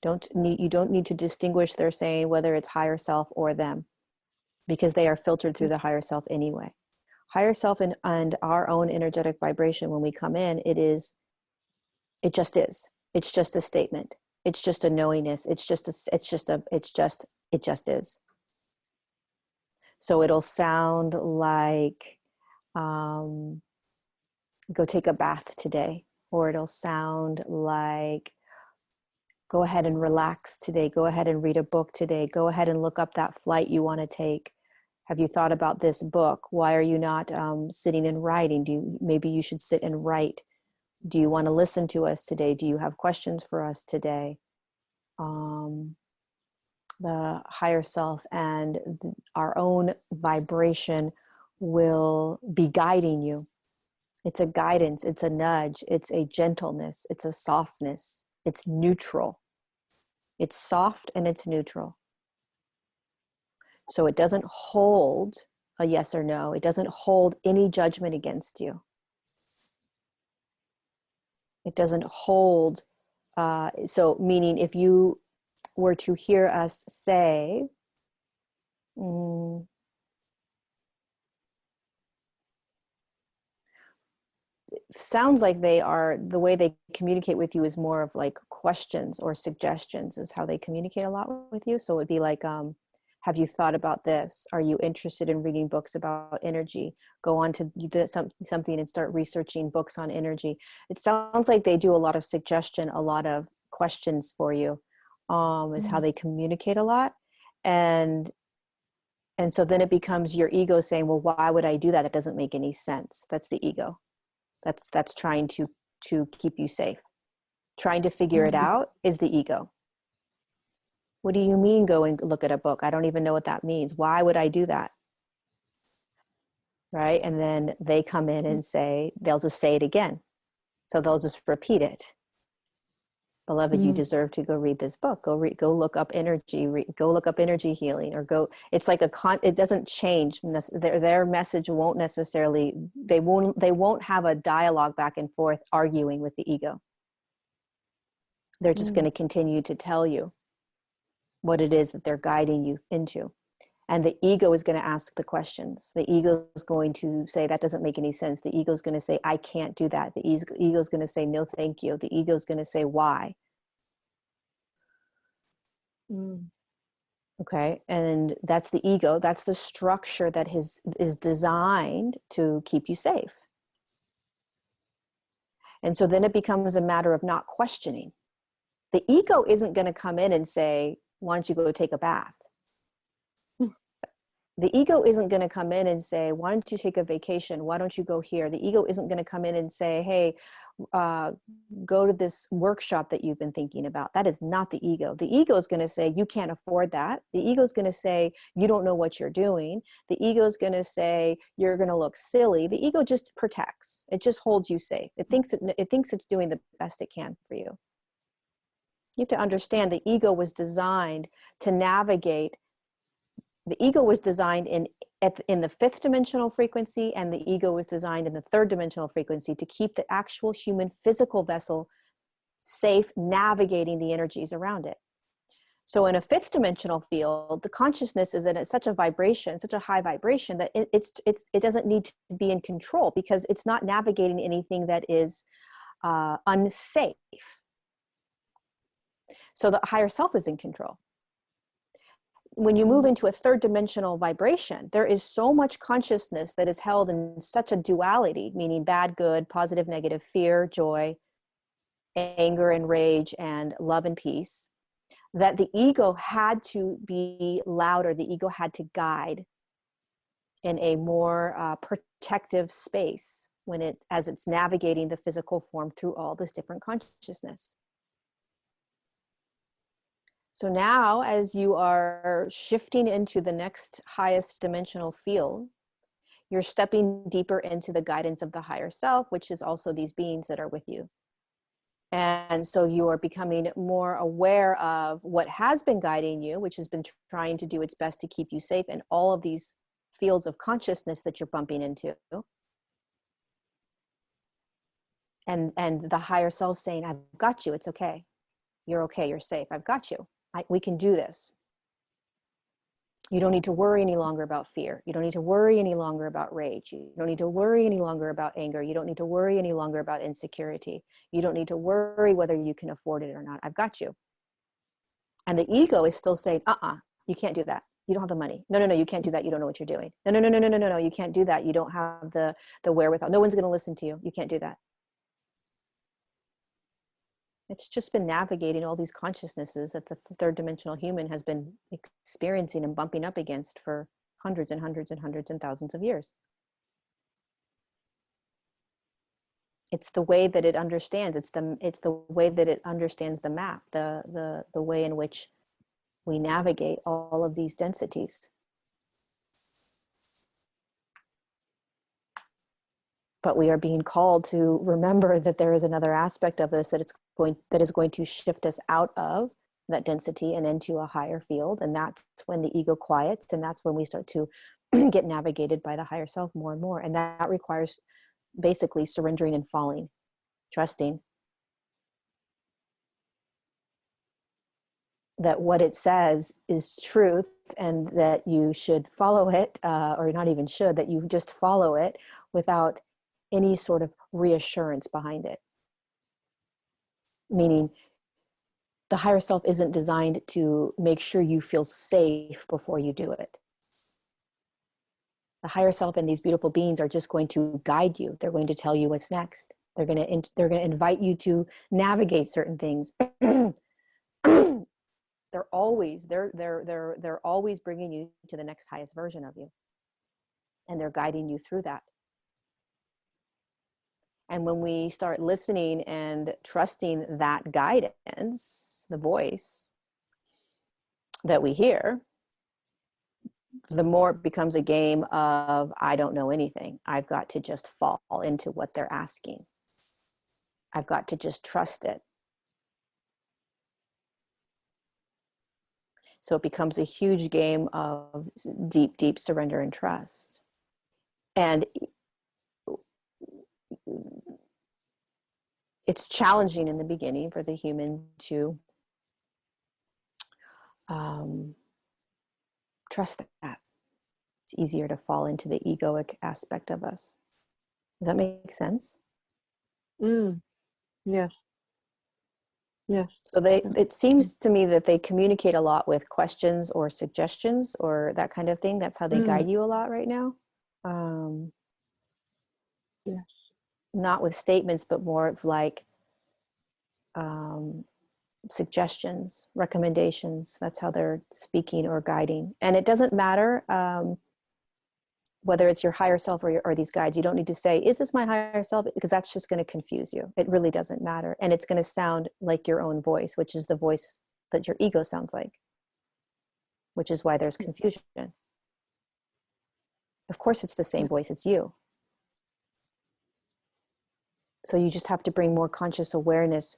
You don't need to distinguish, they're saying, whether it's higher self or them, because they are filtered through the higher self anyway. Higher self and our own energetic vibration, when we come in, it just is. It's just a statement. It's just a knowingness. It just is. So it'll sound like, go take a bath today, or it'll sound like, go ahead and relax today, go ahead and read a book today, go ahead and look up that flight you want to take. Have you thought about this book? Why are you not sitting and writing? Maybe you should sit and write. Do you want to listen to us today? Do you have questions for us today? The higher self and our own vibration will be guiding you. It's a guidance, it's a nudge, it's a gentleness, it's a softness, it's neutral. It's soft and it's neutral. So it doesn't hold a yes or no. It doesn't hold any judgment against you. It doesn't hold, so meaning if you were to hear us say, sounds like the way they communicate with you is more of like questions or suggestions is how they communicate a lot with you. So it'd be like, have you thought about this? Are you interested in reading books about energy? Go on to something and start researching books on energy. It sounds like they do a lot of suggestion, a lot of questions for you, is how they communicate a lot. And so then it becomes your ego saying, well, why would I do that? It doesn't make any sense. That's the ego. That's trying to keep you safe. Trying to figure it out is the ego. What do you mean go and look at a book? I don't even know what that means. Why would I do that? Right? And then they come in and say, they'll just say it again. So they'll just repeat it. Beloved, you deserve to go read this book. Go look up energy. Go look up energy healing, or go. It's like it doesn't change. Their message won't necessarily. They won't have a dialogue back and forth arguing with the ego. They're just going to continue to tell you what it is that they're guiding you into, and the ego is going to ask the questions. The ego is going to say, that doesn't make any sense. The ego is going to say, I can't do that. The ego is going to say, no, thank you. The ego is going to say, why? Okay, and that's the ego. That's the structure that is designed to keep you safe. And so then it becomes a matter of not questioning. The ego isn't going to come in and say, why don't you go take a bath? The ego isn't going to come in and say, why don't you take a vacation? Why don't you go here? The ego isn't going to come in and say, hey, go to this workshop that you've been thinking about. That is not the ego. The ego is going to say, you can't afford that. The ego is going to say, you don't know what you're doing. The ego is going to say, you're going to look silly. The ego just protects. It just holds you safe. It thinks it's doing the best it can for you. You have to understand the ego was designed to navigate. The ego was designed in the fifth dimensional frequency, and the ego was designed in the third dimensional frequency to keep the actual human physical vessel safe, navigating the energies around it. So in a fifth dimensional field, the consciousness is at such a vibration, such a high vibration, that it doesn't need to be in control, because it's not navigating anything that is unsafe. So the higher self is in control. When you move into a third dimensional vibration, there is so much consciousness that is held in such a duality, meaning bad, good, positive, negative, fear, joy, anger and rage, and love and peace, that the ego had to be louder. The ego had to guide in a more protective space as it's navigating the physical form through all this different consciousness. So now, as you are shifting into the next highest dimensional field, you're stepping deeper into the guidance of the higher self, which is also these beings that are with you. And so you are becoming more aware of what has been guiding you, which has been trying to do its best to keep you safe in all of these fields of consciousness that you're bumping into. And the higher self saying, I've got you, it's okay. You're okay, you're safe, I've got you. We can do this. You don't need to worry any longer about fear. You don't need to worry any longer about rage. You don't need to worry any longer about anger. You don't need to worry any longer about insecurity. You don't need to worry whether you can afford it or not. I've got you. And the ego is still saying, you can't do that. You don't have the money. No, you can't do that. You don't know what you're doing. No, you can't do that. You don't have the wherewithal. No one's going to listen to you. You can't do that. It's just been navigating all these consciousnesses that the third dimensional human has been experiencing and bumping up against for hundreds and hundreds and hundreds and thousands of years. It's the way that it understands. It's the way that it understands the map, the way in which we navigate all of these densities. But we are being called to remember that there is another aspect of this that is going to shift us out of that density and into a higher field. And that's when the ego quiets, and that's when we start to get navigated by the higher self more and more. And that requires basically surrendering and falling, trusting that what it says is truth, and that you should follow it, or not even should, that you just follow it without any sort of reassurance behind it. Meaning, the higher self isn't designed to make sure you feel safe before you do it. The higher self and these beautiful beings are just going to guide you. They're going to tell you what's next. They're going to invite you to navigate certain things. They're always bringing you to the next highest version of you, and they're guiding you through that. And when we start listening and trusting that guidance, the voice that we hear, the more it becomes a game of, I don't know anything. I've got to just fall into what they're asking. I've got to just trust it. So it becomes a huge game of deep, deep surrender and trust. And it's challenging in the beginning for the human to trust that. It's easier to fall into the egoic aspect of us. Does that make sense? Yes. Yes. So it seems to me that they communicate a lot with questions or suggestions or that kind of thing. That's how they guide you a lot right now. Yes. Not with statements, but more of like, suggestions, recommendations. That's how they're speaking or guiding. And it doesn't matter whether it's your higher self or these guides. You don't need to say, is this my higher self? Because that's just going to confuse you. It really doesn't matter. And it's going to sound like your own voice, which is the voice that your ego sounds like, which is why there's confusion. Of course, it's the same voice, it's you. So you just have to bring more conscious awareness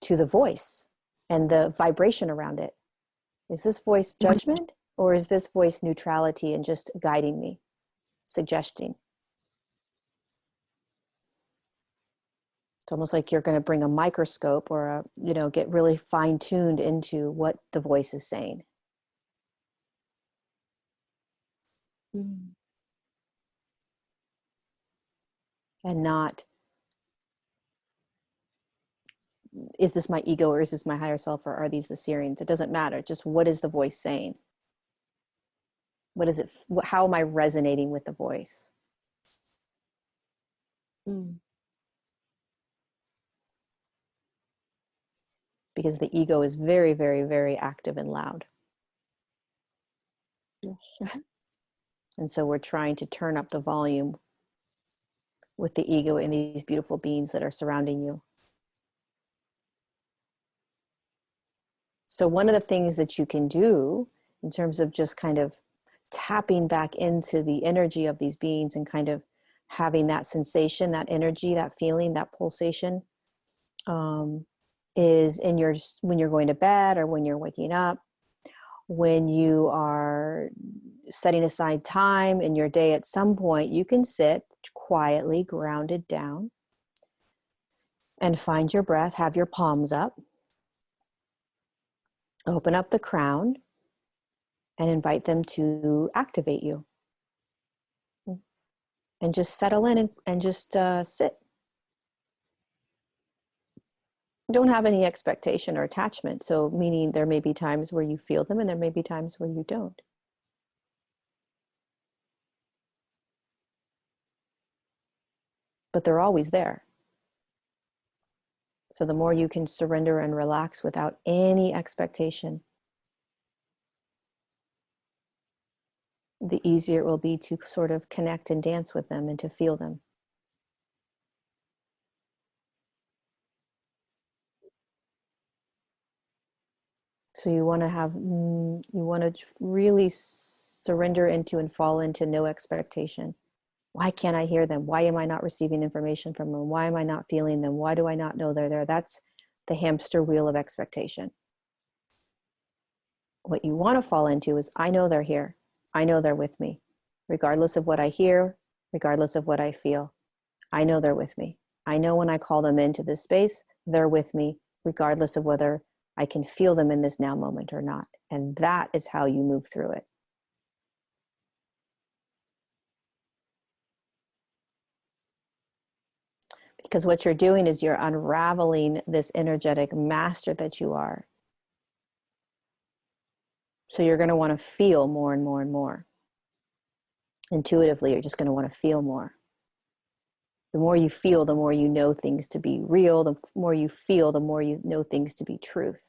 to the voice and the vibration around it. Is this voice judgment, or is this voice neutrality and just guiding me, suggesting? It's almost like you're going to bring a microscope or get really fine-tuned into what the voice is saying. Mm. And not, is this my ego or is this my higher self, or are these the Sirians? It doesn't matter. Just what is the voice saying? What is it? How am I resonating with the voice? Mm. Because the ego is very, very, very active and loud. Yes. And so we're trying to turn up the volume with the ego and these beautiful beings that are surrounding you. So one of the things that you can do in terms of just kind of tapping back into the energy of these beings and kind of having that sensation, that energy, that feeling, that pulsation, is when you're going to bed or when you're waking up, when you are setting aside time in your day. At some point you can sit quietly, grounded down, and find your breath. Have your palms up, open up the crown, and invite them to activate you. And just settle in and just sit. Don't have any expectation or attachment. So meaning there may be times where you feel them and there may be times where you don't. But they're always there. So the more you can surrender and relax without any expectation, the easier it will be to sort of connect and dance with them and to feel them. So you want to really surrender into and fall into no expectation. Why can't I hear them? Why am I not receiving information from them? Why am I not feeling them? Why do I not know they're there? That's the hamster wheel of expectation. What you want to fall into is, I know they're here. I know they're with me. Regardless of what I hear, regardless of what I feel, I know they're with me. I know when I call them into this space, they're with me, regardless of whether I can feel them in this now moment or not. And that is how you move through it. Because what you're doing is you're unraveling this energetic master that you are. So you're going to want to feel more and more and more. Intuitively, you're just going to want to feel more. The more you feel, the more you know things to be real. The more you feel, the more you know things to be truth.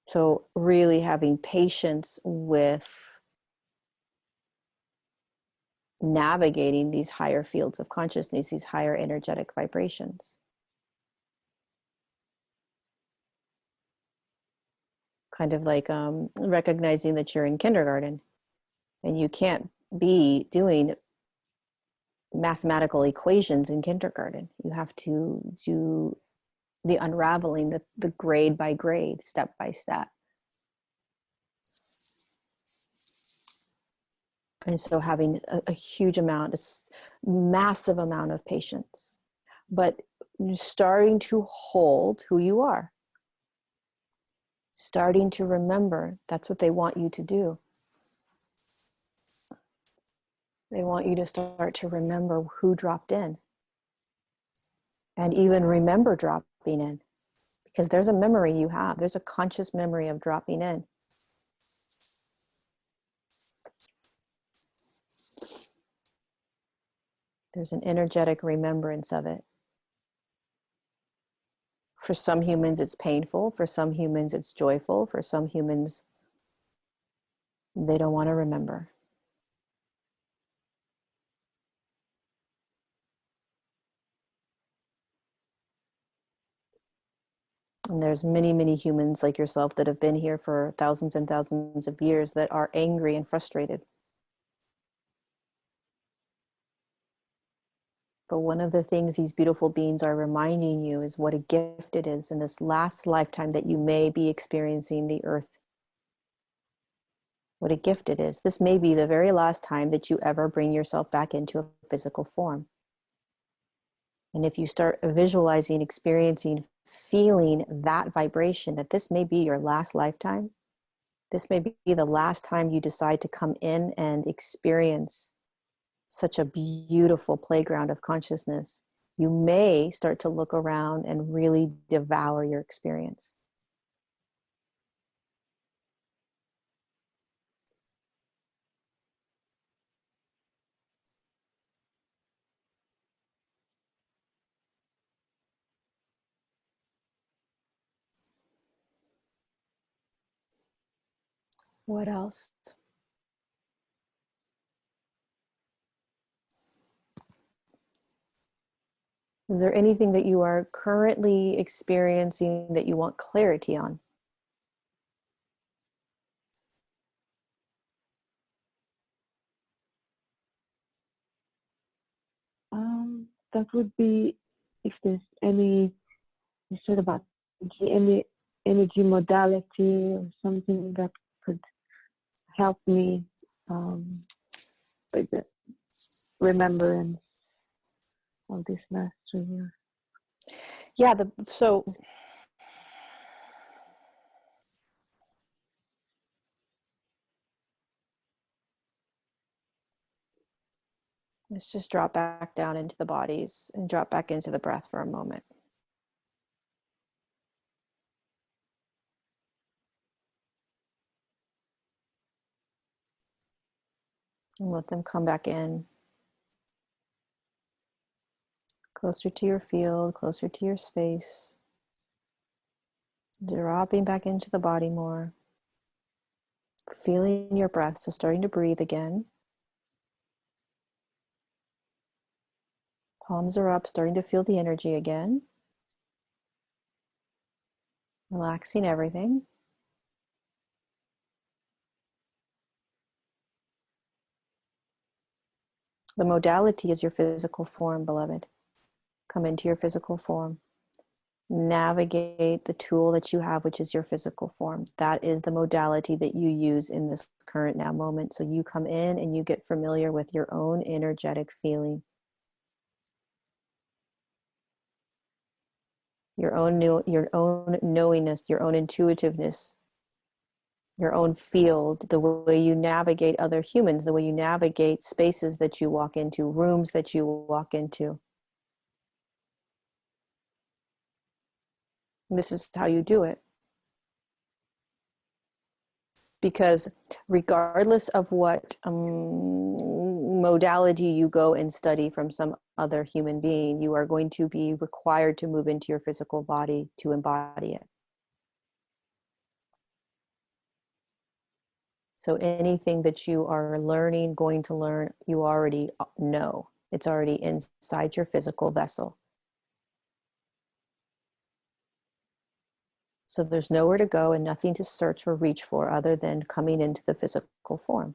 So really having patience with navigating these higher fields of consciousness, these higher energetic vibrations. Kind of like recognizing that you're in kindergarten and you can't be doing mathematical equations in kindergarten. You have to do the unraveling, the grade by grade, step by step. And so having a huge amount, a massive amount of patience, but starting to hold who you are. Starting to remember that's what they want you to do. They want you to start to remember who dropped in. And even remember dropping in. Because there's a memory you have. There's a conscious memory of dropping in. There's an energetic remembrance of it. For some humans, it's painful. For some humans, it's joyful. For some humans, they don't want to remember. And there's many, many humans like yourself that have been here for thousands and thousands of years that are angry and frustrated. But one of the things these beautiful beings are reminding you is what a gift it is in this last lifetime that you may be experiencing the earth. What a gift it is. This may be the very last time that you ever bring yourself back into a physical form. And if you start visualizing, experiencing, feeling that vibration, that this may be your last lifetime, this may be the last time you decide to come in and experience such a beautiful playground of consciousness, you may start to look around and really devour your experience. What else? Is there anything that you are currently experiencing that you want clarity on? That would be if there's any sort of any energy modality or something that could help me with the remembrance of this master year. Yeah, so let's just drop back down into the bodies and drop back into the breath for a moment. And let them come back in. Closer to your field, closer to your space. Dropping back into the body more. Feeling your breath, so starting to breathe again. Palms are up, starting to feel the energy again. Relaxing everything. The modality is your physical form, beloved. Come into your physical form. Navigate the tool that you have, which is your physical form. That is the modality that you use in this current now moment. So you come in and you get familiar with your own energetic feeling. Your own knowingness, your own intuitiveness, your own field, the way you navigate other humans, the way you navigate spaces that you walk into, rooms that you walk into. This is how you do it. Because regardless of what modality you go and study from some other human being, you are going to be required to move into your physical body to embody it. So anything that you are learning, going to learn, you already know. It's already inside your physical vessel. So there's nowhere to go and nothing to search or reach for other than coming into the physical form.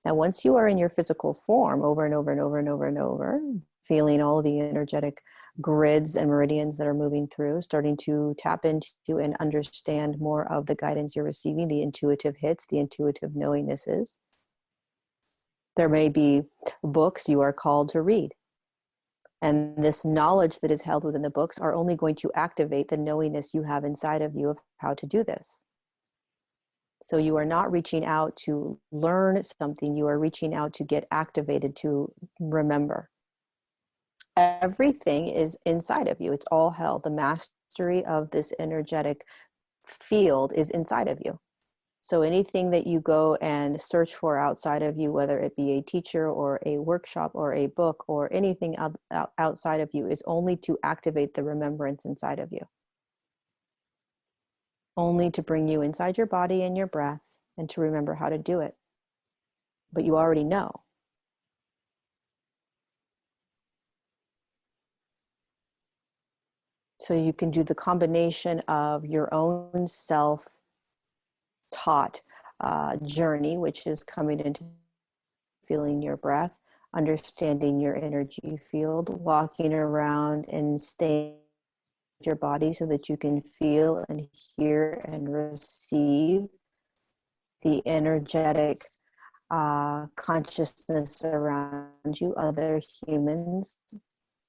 Now, once you are in your physical form over and over and over and over and over, feeling all the energetic grids and meridians that are moving through, starting to tap into and understand more of the guidance you're receiving, the intuitive hits, the intuitive knowingnesses. There may be books you are called to read. And this knowledge that is held within the books are only going to activate the knowingness you have inside of you of how to do this. So you are not reaching out to learn something, you are reaching out to get activated to remember. Everything is inside of you. It's all held. The mastery of this energetic field is inside of you. So anything that you go and search for outside of you, whether it be a teacher or a workshop or a book or anything outside of you, is only to activate the remembrance inside of you. only to bring you inside your body and your breath and to remember how to do it. But you already know. So you can do the combination of your own self-taught journey, which is coming into feeling your breath, understanding your energy field, walking around and staying in your body so that you can feel and hear and receive the energetic consciousness around you, other humans,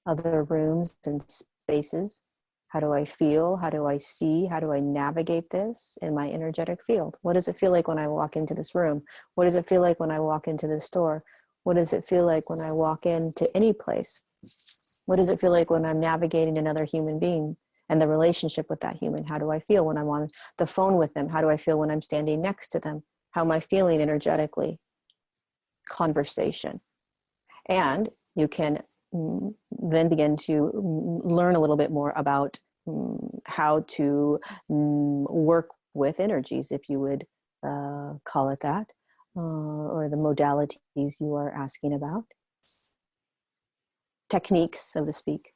other rooms and spaces. How do I feel? How do I see? How do I navigate this in my energetic field? What does it feel like when I walk into this room? What does it feel like when I walk into the store? What does it feel like when I walk into any place? What does it feel like when I'm navigating another human being and the relationship with that human? How do I feel when I'm on the phone with them? How do I feel when I'm standing next to them? How am I feeling energetically? Conversation. And you can then begin to learn a little bit more about how to work with energies, if you would call it that, or the modalities you are asking about. Techniques, so to speak.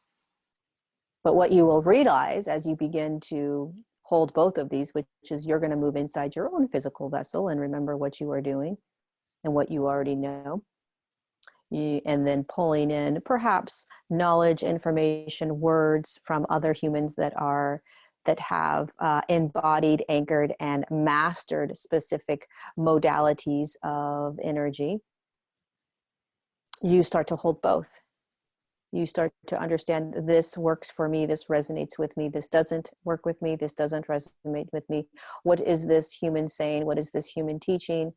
But what you will realize as you begin to hold both of these, which is you're going to move inside your own physical vessel and remember what you are doing and what you already know. And then pulling in perhaps knowledge, information, words from other humans that have embodied, anchored, and mastered specific modalities of energy. You start to hold both. You start to understand, this works for me, this resonates with me, this doesn't work with me, this doesn't resonate with me. What is this human saying? What is this human teaching?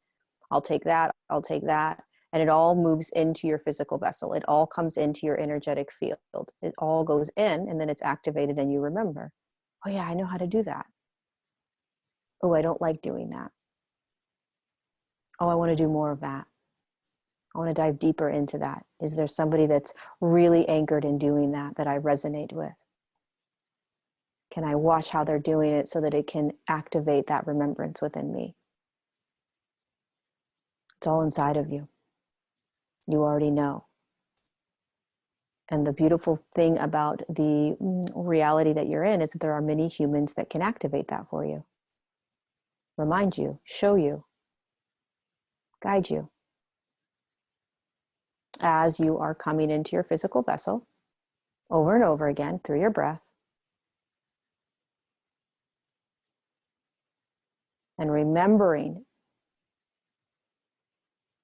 I'll take that, I'll take that. And it all moves into your physical vessel. It all comes into your energetic field. It all goes in, and then it's activated and you remember, oh yeah, I know how to do that. Oh, I don't like doing that. Oh, I want to do more of that. I want to dive deeper into that. Is there somebody that's really anchored in doing that I resonate with? Can I watch how they're doing it so that it can activate that remembrance within me? It's all inside of you. You already know. And the beautiful thing about the reality that you're in is that there are many humans that can activate that for you. Remind you, show you, guide you. As you are coming into your physical vessel, over and over again through your breath. And remembering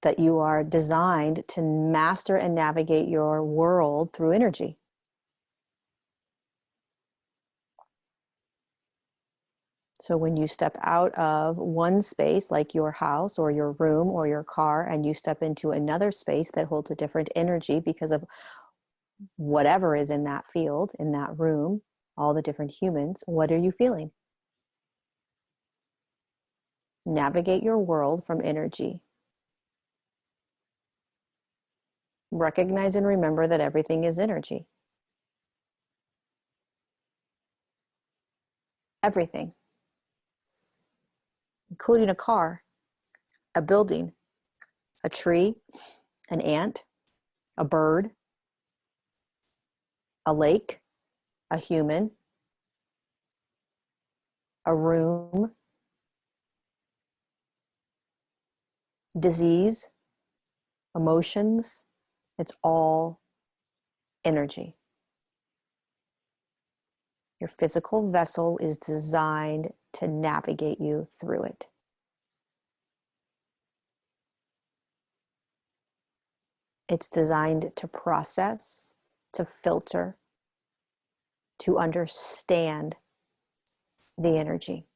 that you are designed to master and navigate your world through energy. So when you step out of one space, like your house or your room or your car, and you step into another space that holds a different energy because of whatever is in that field, in that room, all the different humans, what are you feeling? Navigate your world from energy. Recognize and remember that everything is energy. Everything. Including a car, a building, a tree, an ant, a bird, a lake, a human, a room, disease, emotions. It's all energy. Your physical vessel is designed to navigate you through it. It's designed to process, to filter, to understand the energy.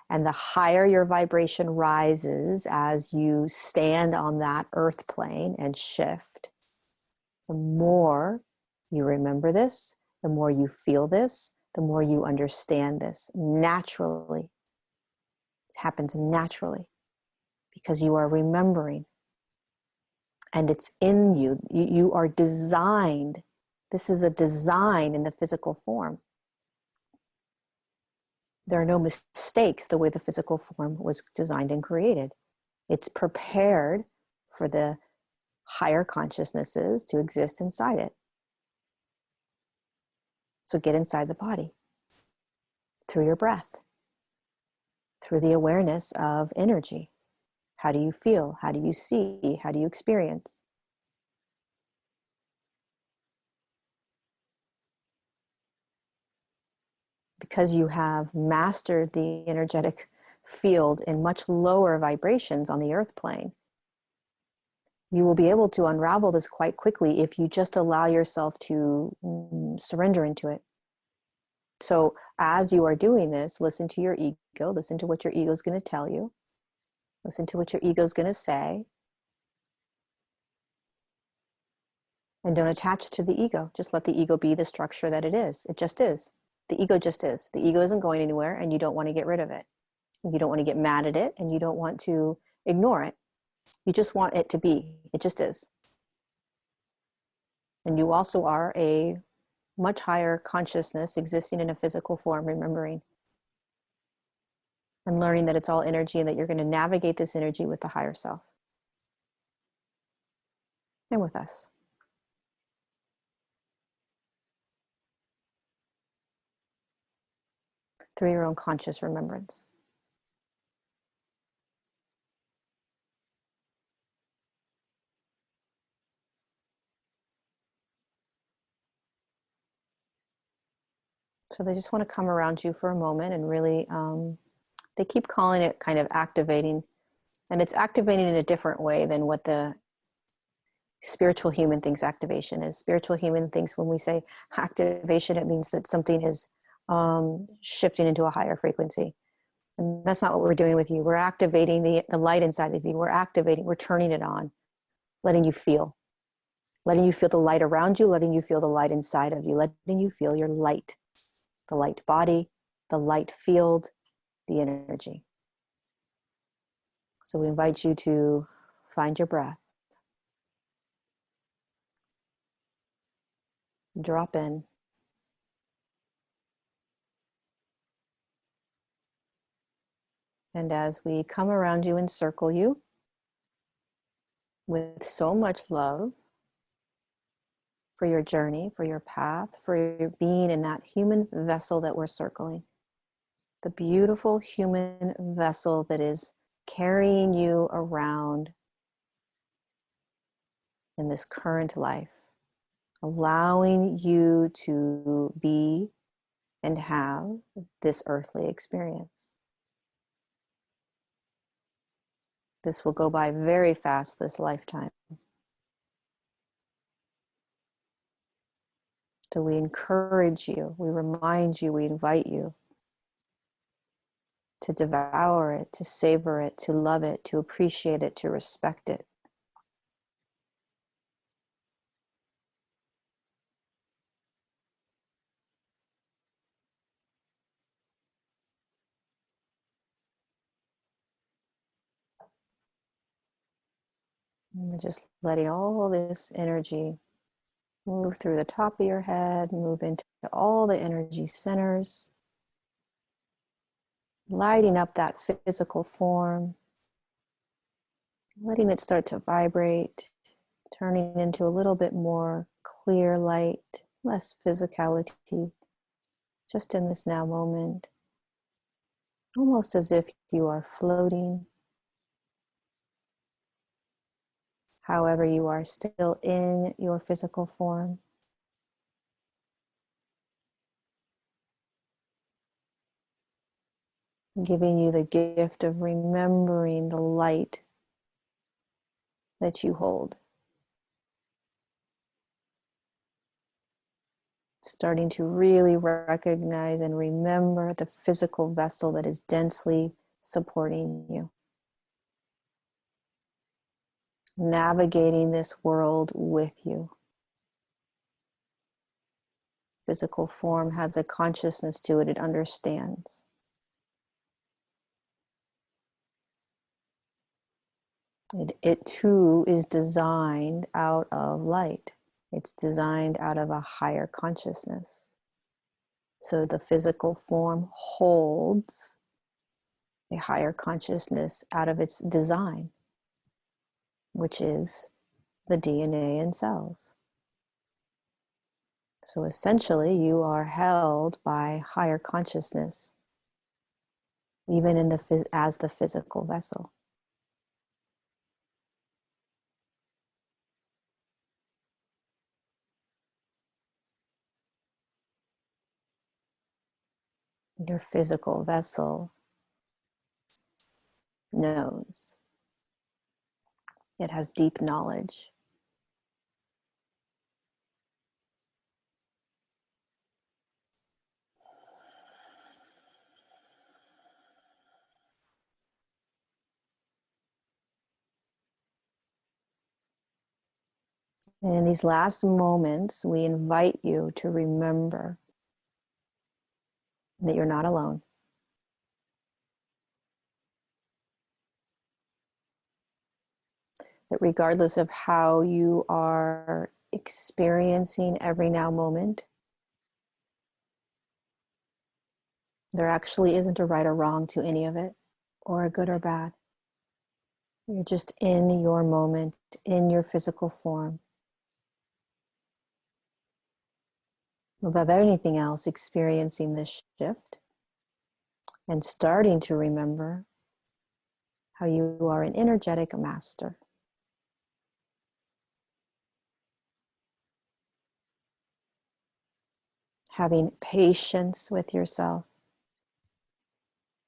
And the higher your vibration rises as you stand on that earth plane and shift, the more you remember this, the more you feel this, the more you understand this naturally. It happens naturally because you are remembering and it's in you. You are designed. This is a design in the physical form. There are no mistakes the way the physical form was designed and created. It's prepared for the higher consciousnesses to exist inside it. So get inside the body through your breath, through the awareness of energy. How do you feel? How do you see? How do you experience? Because you have mastered the energetic field in much lower vibrations on the earth plane, you will be able to unravel this quite quickly if you just allow yourself to surrender into it. So as you are doing this, listen to your ego, listen to what your ego is going to tell you, listen to what your ego is going to say, and don't attach to the ego. Just let the ego be the structure that it is. It just is. The ego just is. The ego isn't going anywhere, and you don't want to get rid of it. You don't want to get mad at it, and you don't want to ignore it. You just want it to be. It just is. And you also are a much higher consciousness existing in a physical form, remembering and learning that it's all energy and that you're going to navigate this energy with the higher self and with us. Through your own conscious remembrance. So they just want to come around you for a moment and really, they keep calling it kind of activating, and it's activating in a different way than what the spiritual human thinks activation is. Spiritual human thinks when we say activation, it means that something is shifting into a higher frequency. And that's not what we're doing with you. We're activating the light inside of you. We're turning it on, letting you feel the light around you, letting you feel the light inside of you, letting you feel your light, the light body, the light field, the energy. So we invite you to find your breath. Drop in. And as we come around you and circle you with so much love for your journey, for your path, for your being in that human vessel that we're circling, the beautiful human vessel that is carrying you around in this current life, allowing you to be and have this earthly experience. This will go by very fast this lifetime. So we encourage you, we remind you, we invite you to devour it, to savor it, to love it, to appreciate it, to respect it. And we're just letting all this energy move through the top of your head, move into all the energy centers, lighting up that physical form, letting it start to vibrate, turning into a little bit more clear light, less physicality, just in this now moment, almost as if you are floating. However, you are still in your physical form. Giving you the gift of remembering the light that you hold. Starting to really recognize and remember the physical vessel that is densely supporting you. Navigating this world with you. Physical form has a consciousness to it, it understands. It too is designed out of light. It's designed out of a higher consciousness. So the physical form holds a higher consciousness out of its design, which is the DNA in cells. So essentially, you are held by higher consciousness, even as the physical vessel. Your physical vessel knows. It has deep knowledge. And in these last moments, we invite you to remember that you're not alone. That regardless of how you are experiencing every now moment, there actually isn't a right or wrong to any of it, or a good or bad. You're just in your moment, in your physical form. Above anything else, experiencing this shift and starting to remember how you are an energetic master. Having patience with yourself,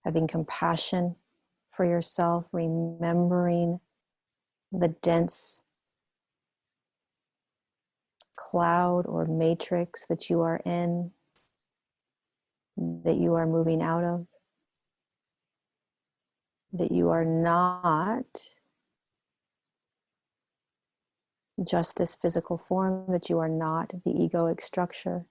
having compassion for yourself, remembering the dense cloud or matrix that you are in, that you are moving out of, that you are not just this physical form, that you are not the egoic structure.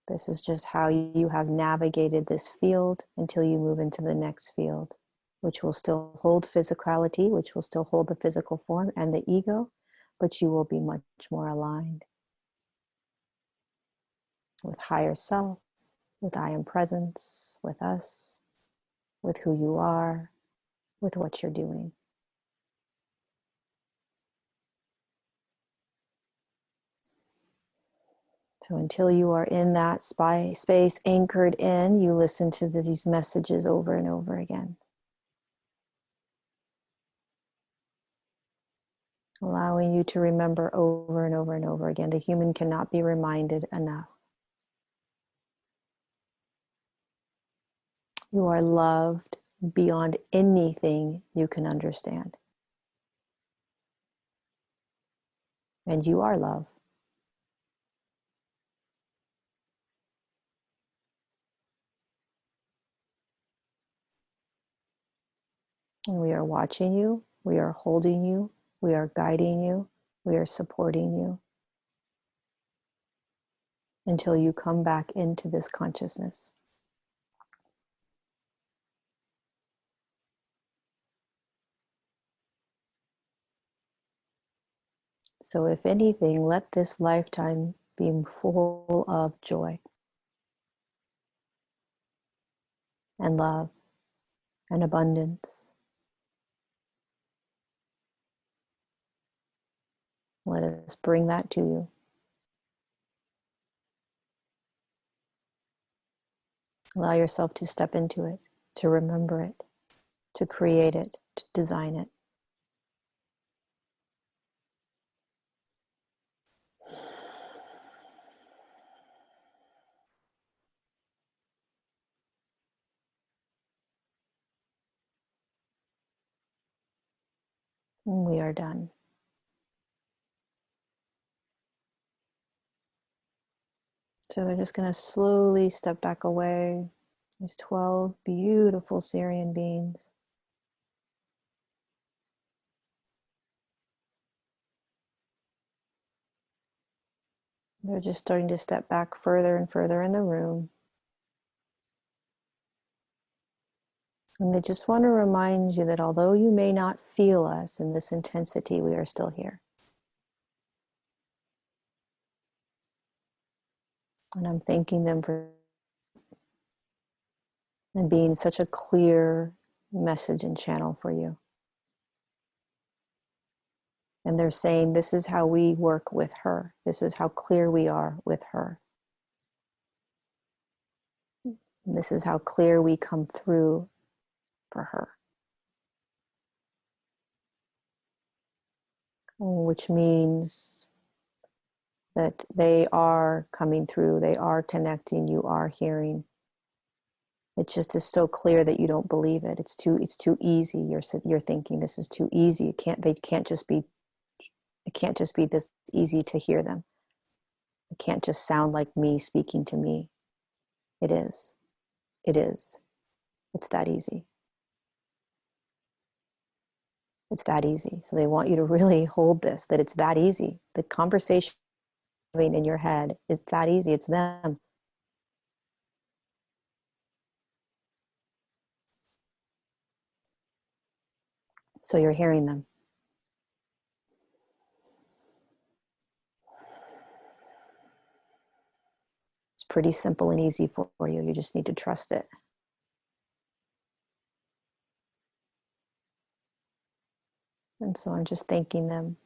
This is just how you have navigated this field until you move into the next field, which will still hold physicality, which will still hold the physical form and the ego, but you will be much more aligned with higher self, with I am presence, with us, with who you are, with what you're doing. So until you are in that space anchored in, you listen to these messages over and over again. Allowing you to remember over and over and over again. The human cannot be reminded enough. You are loved beyond anything you can understand. And you are love. And we are watching you. We are holding you. We are guiding you. We are supporting you until you come back into this consciousness. So if anything, let this lifetime be full of joy and love and abundance. Let us bring that to you. Allow yourself to step into it, to remember it, to create it, to design it. And we are done. So they're just going to slowly step back away. These 12 beautiful Sirian beings. They're just starting to step back further and further in the room. And they just want to remind you that although you may not feel us in this intensity, we are still here. And I'm thanking them for and being such a clear message and channel for you. And they're saying, this is how we work with her. This is how clear we are with her. And this is how clear we come through for her. Which means that they are coming through, they are connecting, you are hearing. It just is so clear that you don't believe it. It's too easy. You're thinking this is too easy. It can't just be this easy to hear them. It can't just sound like me speaking to me. It is. It is. It's that easy. It's that easy. So they want you to really hold this, that it's that easy. The conversation in your head is that easy. It's them. So you're hearing them. It's pretty simple and easy for you. You just need to trust it. And so I'm just thanking them.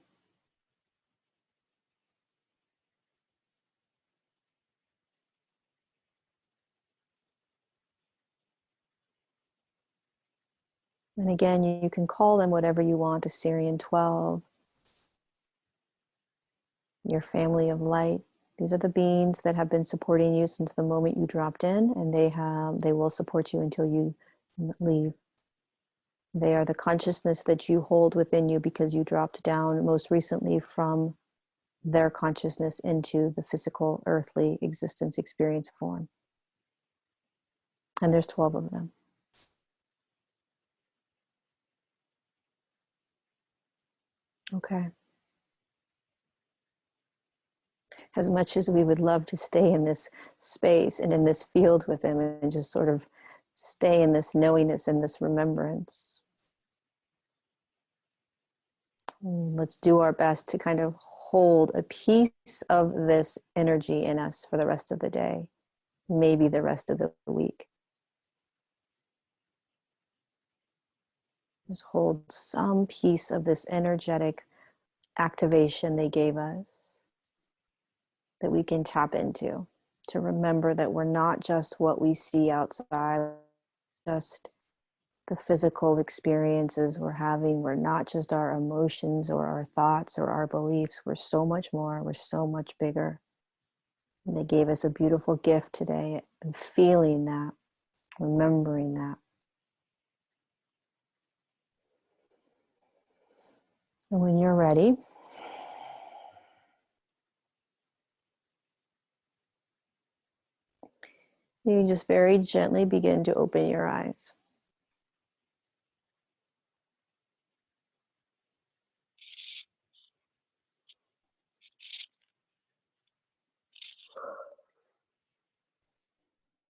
And again, you can call them whatever you want, the Sirian 12, your family of light. These are the beings that have been supporting you since the moment you dropped in, and they will support you until you leave. They are the consciousness that you hold within you because you dropped down most recently from their consciousness into the physical, earthly existence experience form. And there's 12 of them. Okay. As much as we would love to stay in this space and in this field with them and just sort of stay in this knowingness and this remembrance, let's do our best to kind of hold a piece of this energy in us for the rest of the day, maybe the rest of the week. Just hold some piece of this energetic activation they gave us that we can tap into, to remember that we're not just what we see outside, just the physical experiences we're having. We're not just our emotions or our thoughts or our beliefs. We're so much more. We're so much bigger. And they gave us a beautiful gift today of feeling that, remembering that. And when you're ready, you just very gently begin to open your eyes.